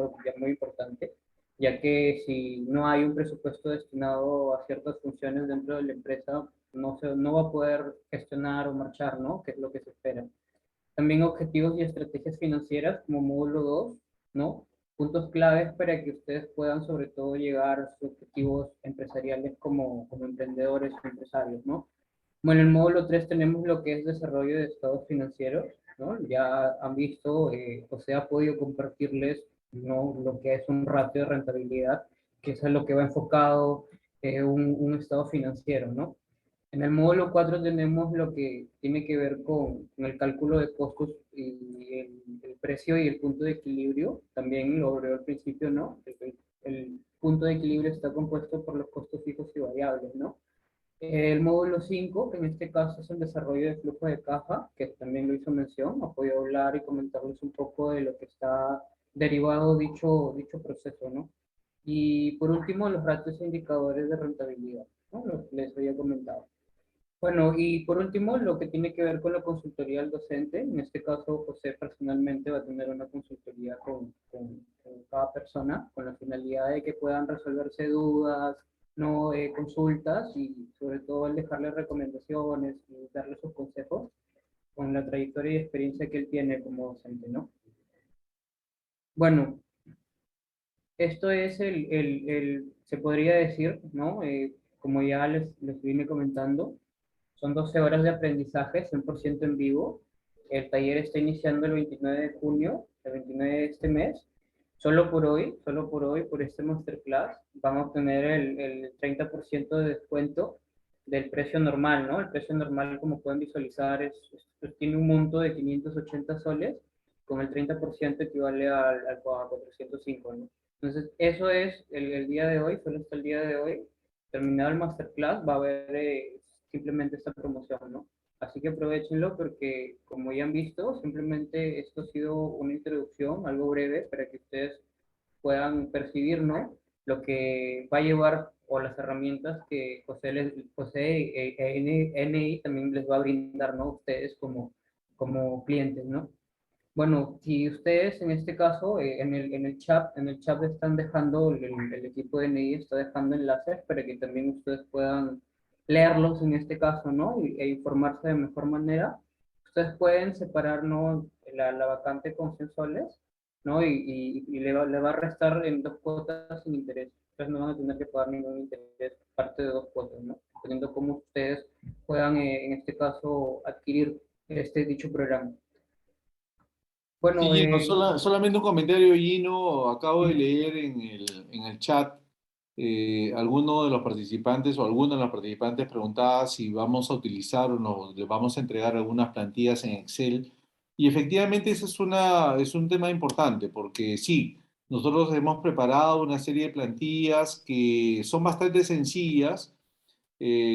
importante, ya que si no hay un presupuesto destinado a ciertas funciones dentro de la empresa, no va a poder gestionar o marchar, ¿no? Que es lo que se espera. También objetivos y estrategias financieras como módulo 2, ¿no? Puntos claves para que ustedes puedan sobre todo llegar a sus objetivos empresariales como emprendedores o empresarios, ¿no? Bueno, en el módulo 3 tenemos lo que es desarrollo de estados financieros, ¿no? Ya han visto, José ha podido compartirles, ¿no? Lo que es un ratio de rentabilidad, que es a lo que va enfocado un estado financiero, ¿no? En el módulo 4 tenemos lo que tiene que ver con el cálculo de costos y el precio y el punto de equilibrio. También lo hablé al principio, ¿no? El punto de equilibrio está compuesto por los costos fijos y variables, ¿no? El módulo 5 que en este caso es el desarrollo de flujo de caja, que también lo hizo mención, ha podido hablar y comentarles un poco de lo que está derivado dicho proceso, ¿no? Y por último, los ratios e indicadores de rentabilidad, ¿no? Lo que les había comentado. Bueno, y por último, lo que tiene que ver con la consultoría al docente, en este caso José personalmente va a tener una consultoría con cada persona, con la finalidad de que puedan resolverse dudas, no consultas y sobre todo el dejarle recomendaciones y darle sus consejos con la trayectoria y experiencia que él tiene como docente, ¿no? Bueno, esto es se podría decir, ¿no? Como ya les vine comentando, son 12 horas de aprendizaje, 100% en vivo. El taller está iniciando el 29 de junio, el 29 de este mes. Solo por hoy, por este masterclass, vamos a obtener el 30% de descuento del precio normal, ¿no? El precio normal, como pueden visualizar, tiene un monto de 580 soles, con el 30% equivale a 405, ¿no? Entonces, eso es el día de hoy, solo hasta el día de hoy. Terminado el masterclass, va a haber simplemente esta promoción, ¿no? Así que aprovechenlo porque, como ya han visto, simplemente esto ha sido una introducción, algo breve, para que ustedes puedan percibir, ¿no? Lo que va a llevar o las herramientas que NI también les va a brindar, ¿no? Ustedes como clientes, ¿no? Bueno, si ustedes en este caso, en el chat están dejando, el equipo de NI está dejando enlaces para que también ustedes puedan leerlos en este caso, ¿no? E informarse de mejor manera. Ustedes pueden separar, ¿no? La vacante con 100 soles, ¿no? Y le va a restar en 2 cuotas sin interés. Ustedes no van a tener que pagar ningún interés, parte de 2 cuotas, ¿no? Dependiendo cómo ustedes puedan, en este caso, adquirir dicho programa. Sí, Bueno, Gino, solamente un comentario, Gino. Acabo de leer en el chat, alguno de los participantes o alguno de los participantes preguntaba si vamos a utilizar o nos le vamos a entregar algunas plantillas en Excel. Y efectivamente ese es un tema importante porque sí, nosotros hemos preparado una serie de plantillas que son bastante sencillas,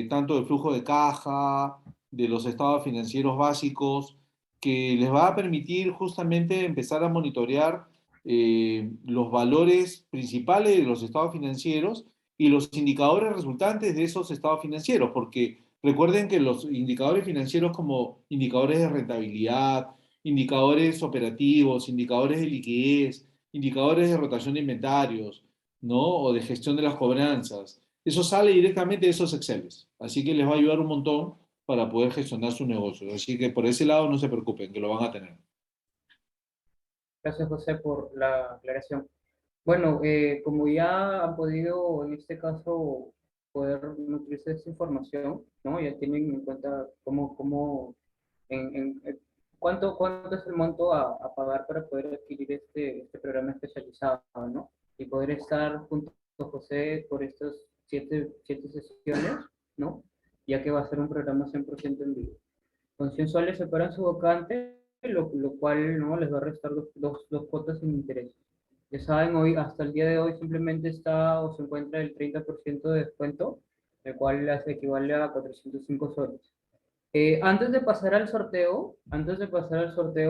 tanto de flujo de caja, de los estados financieros básicos, que les va a permitir justamente empezar a monitorear los valores principales de los estados financieros y los indicadores resultantes de esos estados financieros, porque recuerden que los indicadores financieros como indicadores de rentabilidad, indicadores operativos, indicadores de liquidez, indicadores de rotación de inventarios, ¿no? O de gestión de las cobranzas, eso sale directamente de esos Exceles. Así que les va a ayudar un montón para poder gestionar su negocio. Así que por ese lado no se preocupen, que lo van a tener. gracias, José, por la aclaración. Bueno, como ya han podido, en este caso, poder nutrirse de esta información, ¿no? Ya tienen en cuenta cuánto es el monto a pagar para poder adquirir este programa especializado, ¿no? Y poder estar junto a José por estas siete sesiones, ¿no? Ya que va a ser un programa 100% en vivo. Con 100 soles separan su vacante, lo cual no les va a restar dos cuotas sin interés. Ya saben, hoy, hasta el día de hoy, simplemente está o se encuentra el 30% de descuento, el cual equivale a 405 soles. Antes de pasar al sorteo,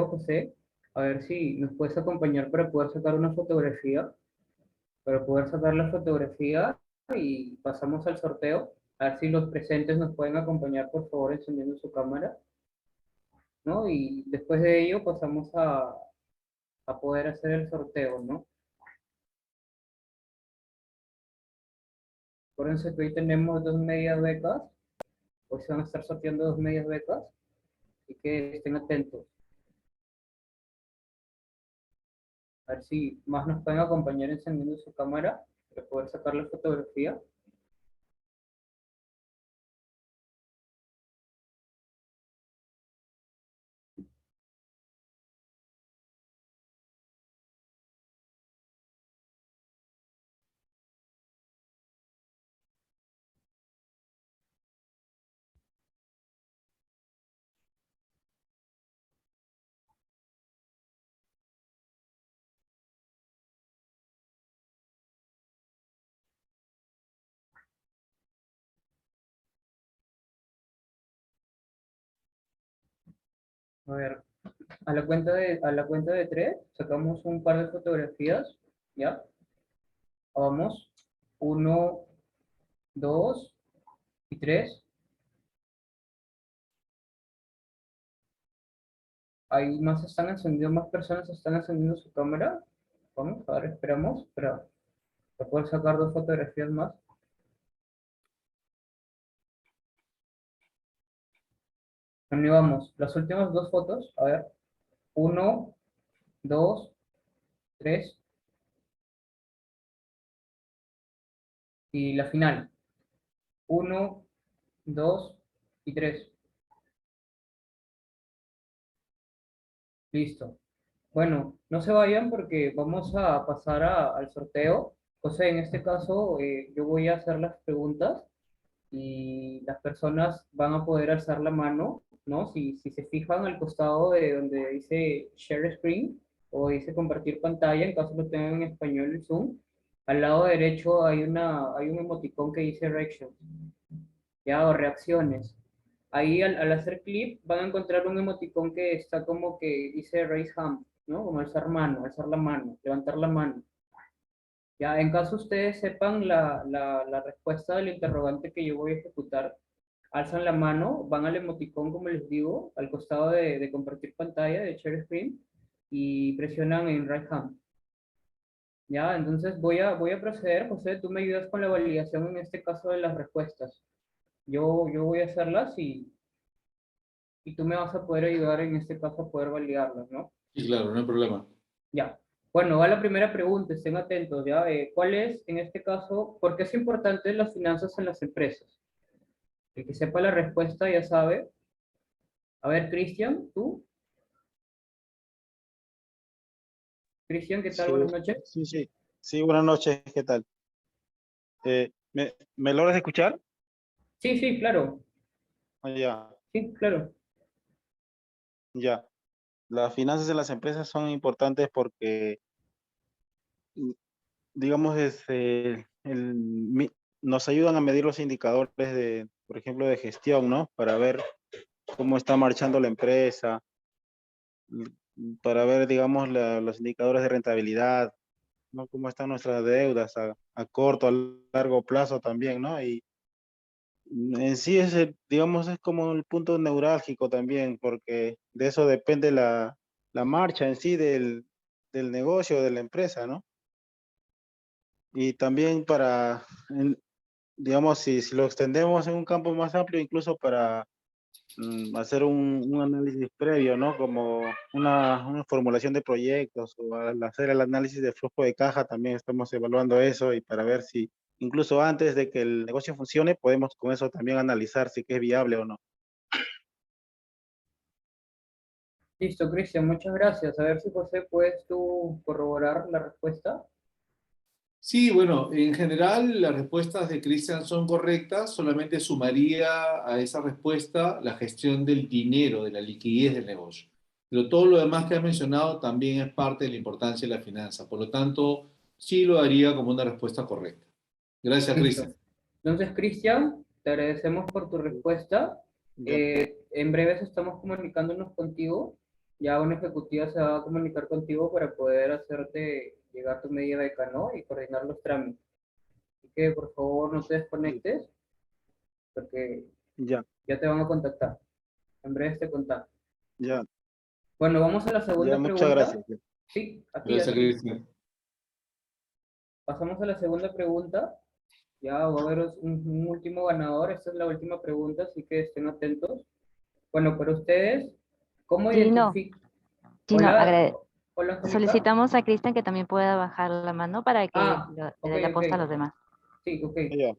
José, a ver si nos puedes acompañar para poder sacar una fotografía, para poder sacar la fotografía y pasamos al sorteo. A ver si los presentes nos pueden acompañar, por favor, encendiendo su cámara, ¿no? Y después de ello pasamos a poder hacer el sorteo, ¿no? Acuérdense que hoy tenemos 2 medias becas, hoy se van a estar sorteando 2 medias becas, y que estén atentos. A ver si más nos pueden acompañar encendiendo su cámara para poder sacar la fotografía. A ver, a la cuenta de tres, sacamos un par de fotografías, ¿ya? Vamos, uno, dos y tres. Ahí más están encendiendo, más personas están encendiendo su cámara. Vamos, ahora esperamos para poder sacar dos fotografías más. Bueno, y vamos, las últimas dos fotos, a ver, uno, dos, tres, y la final, uno, dos y tres. Listo. Bueno, no se vayan porque vamos a pasar al sorteo. José, en este caso, yo voy a hacer las preguntas y las personas van a poder alzar la mano, ¿no? Si se fijan al costado de donde dice Share Screen o dice compartir pantalla, en caso lo tengan en español el Zoom, al lado derecho hay un emoticón que dice Reactions, ¿ya? O reacciones. Ahí al hacer clic van a encontrar un emoticón que está como que dice Raise Hand, ¿no? Como alzar mano, alzar la mano, levantar la mano. Ya, en caso ustedes sepan la respuesta del interrogante que yo voy a ejecutar, alzan la mano, van al emoticón, como les digo, al costado de compartir pantalla, de share screen, y presionan en right hand. Ya, entonces voy a proceder, José, tú me ayudas con la validación en este caso de las respuestas. Yo voy a hacerlas y tú me vas a poder ayudar en este caso a poder validarlas, ¿no? Sí, claro, no hay problema. Ya. Bueno, va la primera pregunta, estén atentos, ¿ya? ¿Cuál es, en este caso, por qué es importante las finanzas en las empresas? El que sepa la respuesta ya sabe. A ver, Cristian, ¿tú? Cristian, ¿qué tal? Sí, Buenas noches. sí, buenas noches, ¿qué tal? ¿Me logras escuchar? Sí, sí, claro. Ah, ya, Sí, claro. ya. Las finanzas de las empresas son importantes porque, mm, digamos, nos ayudan a medir los indicadores de, por ejemplo, de gestión, ¿no? Para ver cómo está marchando la empresa, para ver, digamos, los indicadores de rentabilidad, ¿no? Cómo están nuestras deudas a corto, a largo plazo también, ¿no? Y en sí es, digamos, es como el punto neurálgico también, porque de eso depende la marcha en sí del negocio, de la empresa, ¿no? Y también digamos, si lo extendemos en un campo más amplio, incluso para hacer un análisis previo, ¿no? Como una formulación de proyectos o al hacer el análisis de flujo de caja, también estamos evaluando eso y para ver si incluso antes de que el negocio funcione, podemos con eso también analizar si que es viable o no. Listo, Cristian, muchas gracias. A ver si José puedes tú corroborar la respuesta. Sí, bueno, en general las respuestas de Cristian son correctas, solamente sumaría a esa respuesta la gestión del dinero, de la liquidez del negocio. Pero todo lo demás que ha mencionado también es parte de la importancia de la finanza. Por lo tanto, sí lo haría como una respuesta correcta. Gracias, Listo. Cristian. Entonces, Cristian, te agradecemos por tu respuesta. Ya, En breves estamos comunicándonos contigo. Ya una ejecutiva se va a comunicar contigo para poder hacerte llegar tu media beca, ¿no? Y coordinar los trámites. Así que, por favor, no te desconectes porque ya, ya te van a contactar. En breves te contacto. ya, Bueno, vamos a la ya, segunda muchas pregunta. gracias. Sí, a Gracias, ti. Cristian. Pasamos a la segunda pregunta. Ya va a haber un último ganador. Esta es la última pregunta, así que estén atentos. Bueno, para ustedes, ¿cómo Gino, identifican? Gino, Hola, hola, Angélica. solicitamos a Cristian que también pueda bajar la mano para que Ah, le ok, dé la ok. posta a los demás. Sí, ok. Ya,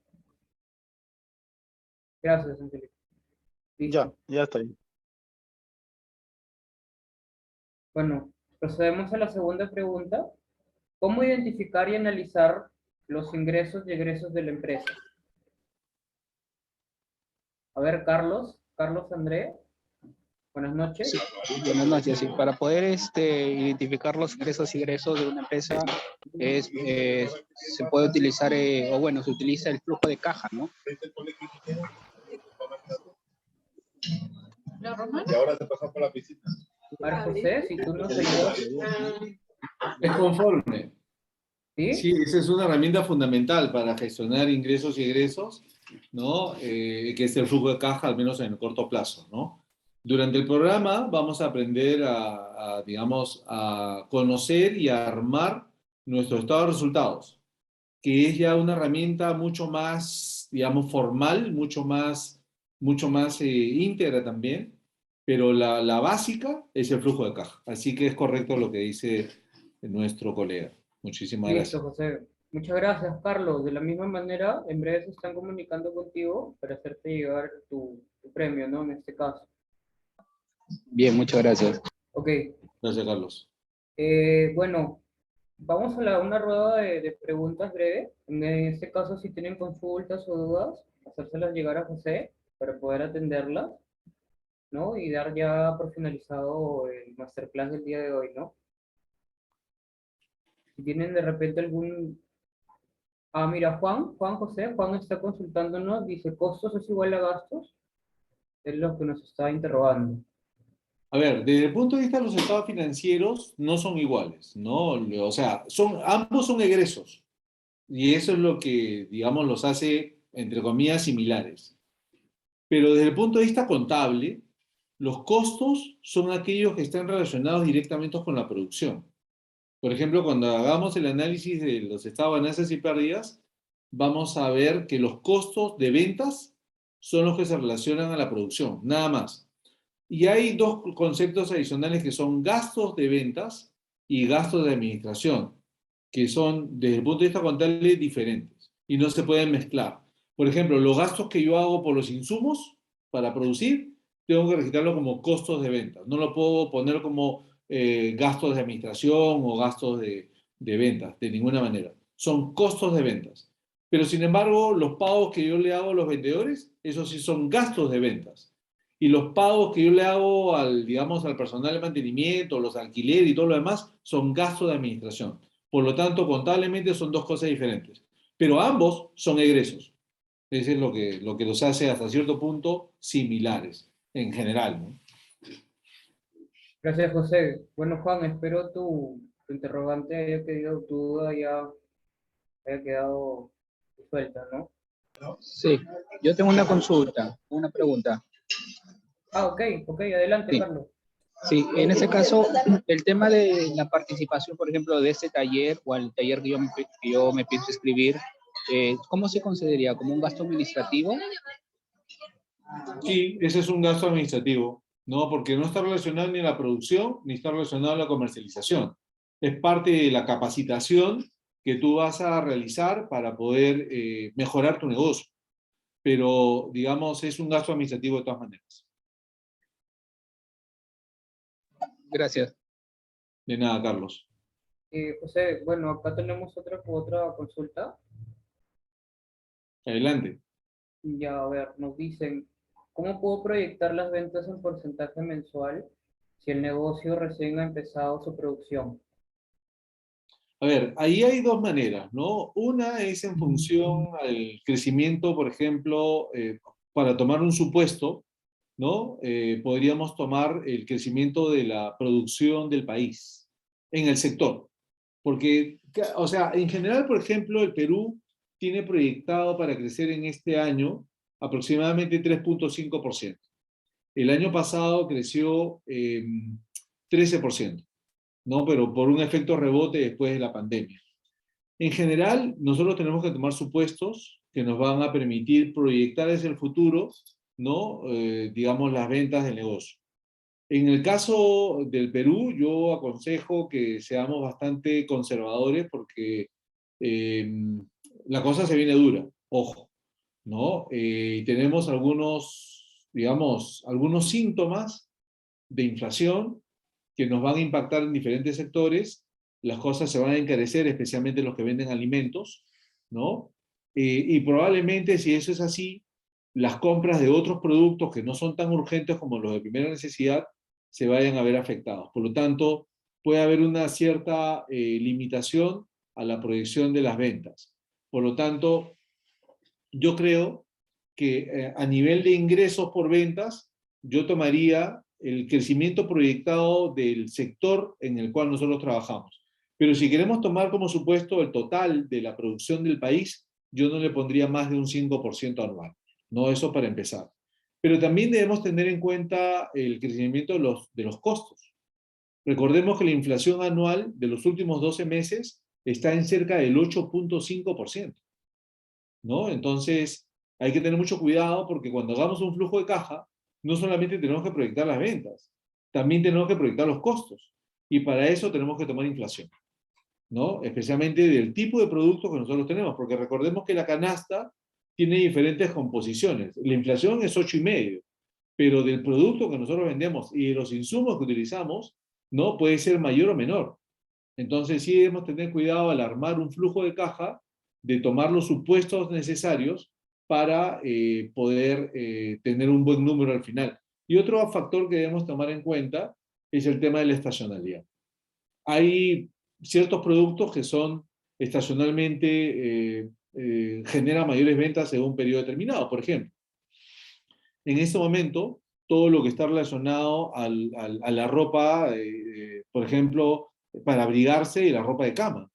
Gracias, Angélica. ya, Listo. ya está bien. Bueno, procedemos a la segunda pregunta. ¿Cómo identificar y analizar los ingresos y egresos de la empresa? A ver, Carlos André, buenas noches. Sí, buenas noches. Sí, para poder identificar los ingresos y egresos de una empresa se puede utilizar, o bueno, se utiliza el flujo de caja, ¿no? Y ahora se pasó por la piscina. A ver, José, si tú nos ayudas, Es conforme. ¿sí? Sí, esa es una herramienta fundamental para gestionar ingresos y egresos, ¿no? Que es el flujo de caja, al menos en el corto plazo, ¿no? Durante el programa vamos a aprender digamos, a conocer y a armar nuestro estado de resultados, que es ya una herramienta mucho más, digamos, formal, mucho más íntegra también, pero la básica es el flujo de caja. Así que es correcto lo que dice nuestro colega. Muchísimas Listo, gracias. José. Muchas gracias, Carlos. De la misma manera, en breve se están comunicando contigo para hacerte llegar tu premio, ¿no? En este caso. Bien, muchas gracias. Ok. Gracias, Carlos. Bueno, vamos a una rueda de preguntas breve. En este caso, si tienen consultas o dudas, hacérselas llegar a José para poder atenderlas, ¿no? Y dar ya por finalizado el masterclass del día de hoy, ¿no? Si tienen de repente algún... Ah, mira, Juan está consultándonos, dice, ¿costos es igual a gastos? Es lo que nos está interrogando. A ver, desde el punto de vista de los estados financieros, no son iguales, ¿no? O sea, ambos son egresos. Y eso es lo que, digamos, los hace, entre comillas, similares. Pero desde el punto de vista contable, los costos son aquellos que están relacionados directamente con la producción. Por ejemplo, cuando hagamos el análisis de los estados de ganancias y pérdidas, vamos a ver que los costos de ventas son los que se relacionan a la producción, nada más. Y hay dos conceptos adicionales que son gastos de ventas y gastos de administración, que son, desde el punto de vista contable, diferentes y no se pueden mezclar. Por ejemplo, los gastos que yo hago por los insumos para producir, tengo que registrarlo como costos de ventas. No lo puedo poner como gastos de administración o gastos de ventas, de ninguna manera. Son costos de ventas. Pero sin embargo, los pagos que yo le hago a los vendedores, esos sí son gastos de ventas. Y los pagos que yo le hago digamos, al personal de mantenimiento, los alquileres y todo lo demás, son gastos de administración. Por lo tanto, contablemente son dos cosas diferentes. Pero ambos son egresos. Eso es lo que los hace hasta cierto punto similares, en general, ¿no? Gracias, José. Bueno, Juan, espero tu interrogante haya quedado, tu duda ya haya quedado suelta, ¿no? Sí, yo tengo una consulta, una pregunta. Ah, ok, adelante, Sí. Carlos. Sí, en ese caso, el tema de la participación, por ejemplo, de este taller o el taller que yo me pienso inscribir, ¿cómo se consideraría? ¿Como un gasto administrativo? Sí, ese es un gasto administrativo, ¿no? Porque no está relacionado ni a la producción, ni está relacionado a la comercialización. Es parte de la capacitación que tú vas a realizar para poder mejorar tu negocio. Pero, digamos, es un gasto administrativo de todas maneras. Gracias. De nada, Carlos. José, bueno, acá tenemos otra consulta. Adelante. Ya, a ver, nos dicen, ¿cómo puedo proyectar las ventas en porcentaje mensual si el negocio recién ha empezado su producción? A ver, ahí hay dos maneras, ¿no? Una es en función al crecimiento, por ejemplo, para tomar un supuesto, ¿no? Podríamos tomar el crecimiento de la producción del país en el sector. Porque, o sea, en general, por ejemplo, el Perú tiene proyectado para crecer en este año aproximadamente 3.5%. El año pasado creció 13%, ¿no? Pero por un efecto rebote después de la pandemia. En general, nosotros tenemos que tomar supuestos que nos van a permitir proyectar hacia el futuro, ¿no? Digamos, las ventas del negocio. En el caso del Perú, yo aconsejo que seamos bastante conservadores porque la cosa se viene dura, ojo, ¿no? Tenemos digamos, algunos síntomas de inflación que nos van a impactar en diferentes sectores, las cosas se van a encarecer, especialmente los que venden alimentos, ¿no? Y probablemente si eso es así, las compras de otros productos que no son tan urgentes como los de primera necesidad se vayan a ver afectados. Por lo tanto, puede haber una cierta limitación a la proyección de las ventas. Por lo tanto, yo creo que a nivel de ingresos por ventas yo tomaría el crecimiento proyectado del sector en el cual nosotros trabajamos. Pero si queremos tomar como supuesto el total de la producción del país, yo no le pondría más de un 5% anual. No, eso para empezar. Pero también debemos tener en cuenta el crecimiento de los costos. Recordemos que la inflación anual de los últimos 12 meses está en cerca del 8.5%, ¿no? Entonces, hay que tener mucho cuidado porque cuando hagamos un flujo de caja, no solamente tenemos que proyectar las ventas, también tenemos que proyectar los costos. Y para eso tenemos que tomar inflación, ¿no? Especialmente del tipo de productos que nosotros tenemos, porque recordemos que la canasta tiene diferentes composiciones. La inflación es 8,5, pero del producto que nosotros vendemos y de los insumos que utilizamos, ¿no? Puede ser mayor o menor. Entonces sí debemos tener cuidado al armar un flujo de caja, de tomar los supuestos necesarios para poder tener un buen número al final. Y otro factor que debemos tomar en cuenta es el tema de la estacionalidad. Hay ciertos productos que son estacionalmente, generan mayores ventas en un periodo determinado. Por ejemplo, en este momento, todo lo que está relacionado a la ropa, por ejemplo, para abrigarse y la ropa de cama.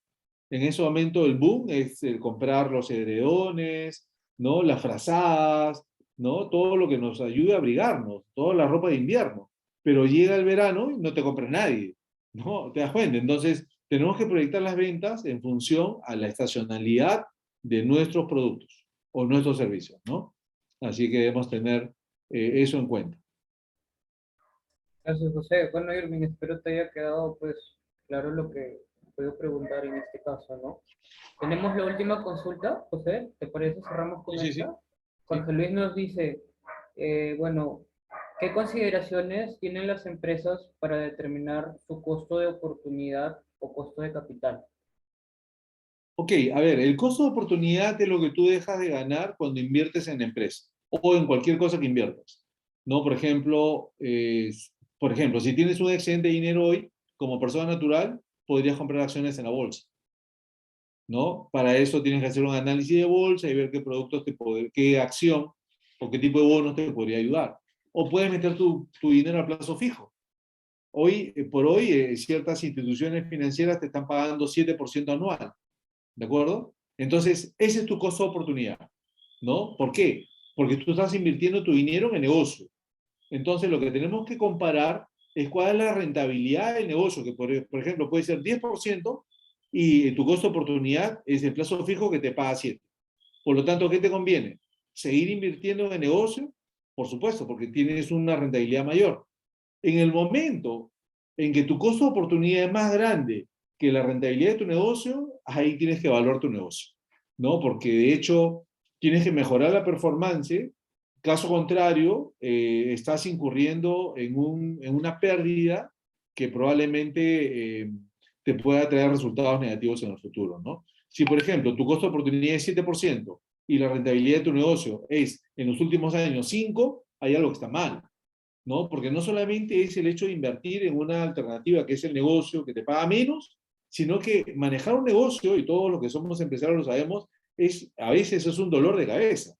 En ese momento el boom es el comprar los edredones, ¿no? Las frazadas, ¿no? Todo lo que nos ayude a abrigarnos, toda la ropa de invierno. Pero llega el verano y no te compra nadie, ¿no? ¿Te das cuenta? Entonces, tenemos que proyectar las ventas en función a la estacionalidad de nuestros productos o nuestros servicios, ¿no? Así que debemos tener eso en cuenta. Gracias, José. Bueno, Irving, espero te haya quedado pues claro lo que puedo preguntar en este caso, ¿no? Tenemos la última consulta, José, ¿te parece? Cerramos con Sí, sí, sí. esta. Jorge Luis nos dice, bueno, ¿qué consideraciones tienen las empresas para determinar su costo de oportunidad o costo de capital? Ok, a ver, el costo de oportunidad es lo que tú dejas de ganar cuando inviertes en la empresa o en cualquier cosa que inviertas, ¿no? Por ejemplo, si tienes un excedente de dinero hoy, como persona natural, podrías comprar acciones en la bolsa, ¿no? Para eso tienes que hacer un análisis de bolsa y ver qué productos qué acción o qué tipo de bonos te podría ayudar. O puedes meter tu dinero a plazo fijo. Por hoy, ciertas instituciones financieras te están pagando 7% anual. ¿De acuerdo? Entonces, ese es tu costo de oportunidad, ¿no? ¿Por qué? Porque tú estás invirtiendo tu dinero en el negocio. Entonces, lo que tenemos que comparar es cuál es la rentabilidad del negocio, que por ejemplo puede ser 10% y tu costo de oportunidad es el plazo fijo que te paga 7. Por lo tanto, ¿qué te conviene? ¿Seguir invirtiendo en el negocio? Por supuesto, porque tienes una rentabilidad mayor. En el momento en que tu costo de oportunidad es más grande que la rentabilidad de tu negocio, ahí tienes que evaluar tu negocio, ¿no? Porque de hecho tienes que mejorar la performance. Caso contrario, estás incurriendo en una pérdida que probablemente te pueda traer resultados negativos en el futuro, ¿no? Si, por ejemplo, tu costo de oportunidad es 7% y la rentabilidad de tu negocio es en los últimos años 5%, hay algo que está mal, ¿no? Porque no solamente es el hecho de invertir en una alternativa que es el negocio que te paga menos, sino que manejar un negocio, y todos los que somos empresarios lo sabemos, a veces es un dolor de cabeza,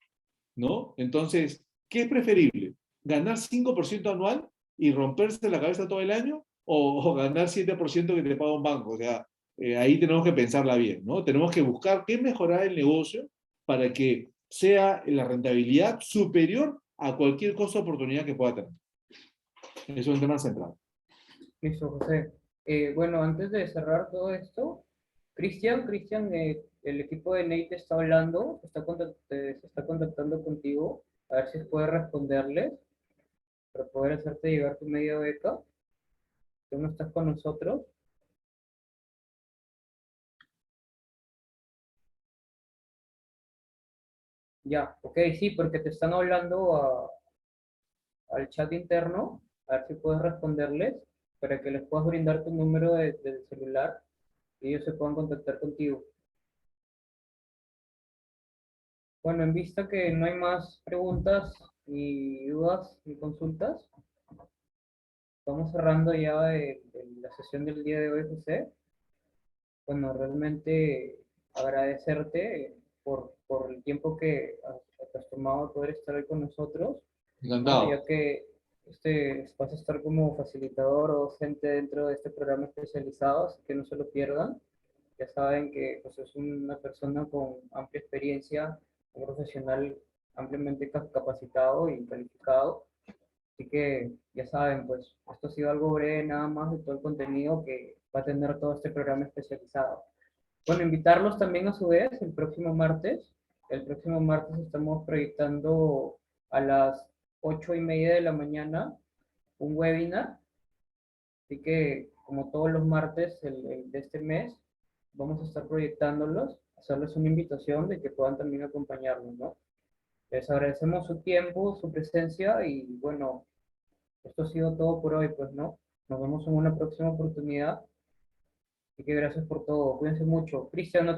¿no? Entonces, ¿qué es preferible? ¿Ganar 5% anual y romperse la cabeza todo el año? ¿O ganar 7% que te paga un banco? O sea, ahí tenemos que pensarla bien, ¿no? Tenemos que buscar qué mejorar el negocio para que sea la rentabilidad superior a cualquier costo de oportunidad que pueda tener. Es un tema central. Listo, José. Bueno, antes de cerrar todo esto, Cristian, el equipo de Nate está hablando, se está contactando contigo, a ver si puedes responderles para poder hacerte llegar tu media beca. Tú no estás con nosotros. Ya, ok, sí, porque te están hablando al chat interno, a ver si puedes responderles para que les puedas brindar tu número del celular y ellos se puedan contactar contigo. Bueno, en vista que no hay más preguntas, ni dudas, ni consultas, vamos cerrando ya la sesión del día de hoy, José. Bueno, realmente agradecerte por el tiempo que has tomado poder estar hoy con nosotros, ¿no? Encantado. Ya que vas a estar como facilitador o docente dentro de este programa especializado, así que no se lo pierdan. Ya saben que pues, es una persona con amplia experiencia, un profesional ampliamente capacitado y calificado. Así que ya saben, pues esto ha sido algo breve nada más de todo el contenido que va a tener todo este programa especializado. Bueno, invitarlos también a su vez el próximo martes. El próximo martes estamos proyectando a las 8:30 de la mañana un webinar. Así que, como todos los martes de este mes, vamos a estar proyectándolos, hacerles una invitación de que puedan también acompañarnos, ¿no? Les agradecemos su tiempo, su presencia y bueno, esto ha sido todo por hoy, pues, ¿no? Nos vemos en una próxima oportunidad. Así que gracias por todo. Cuídense mucho. Cristian, no te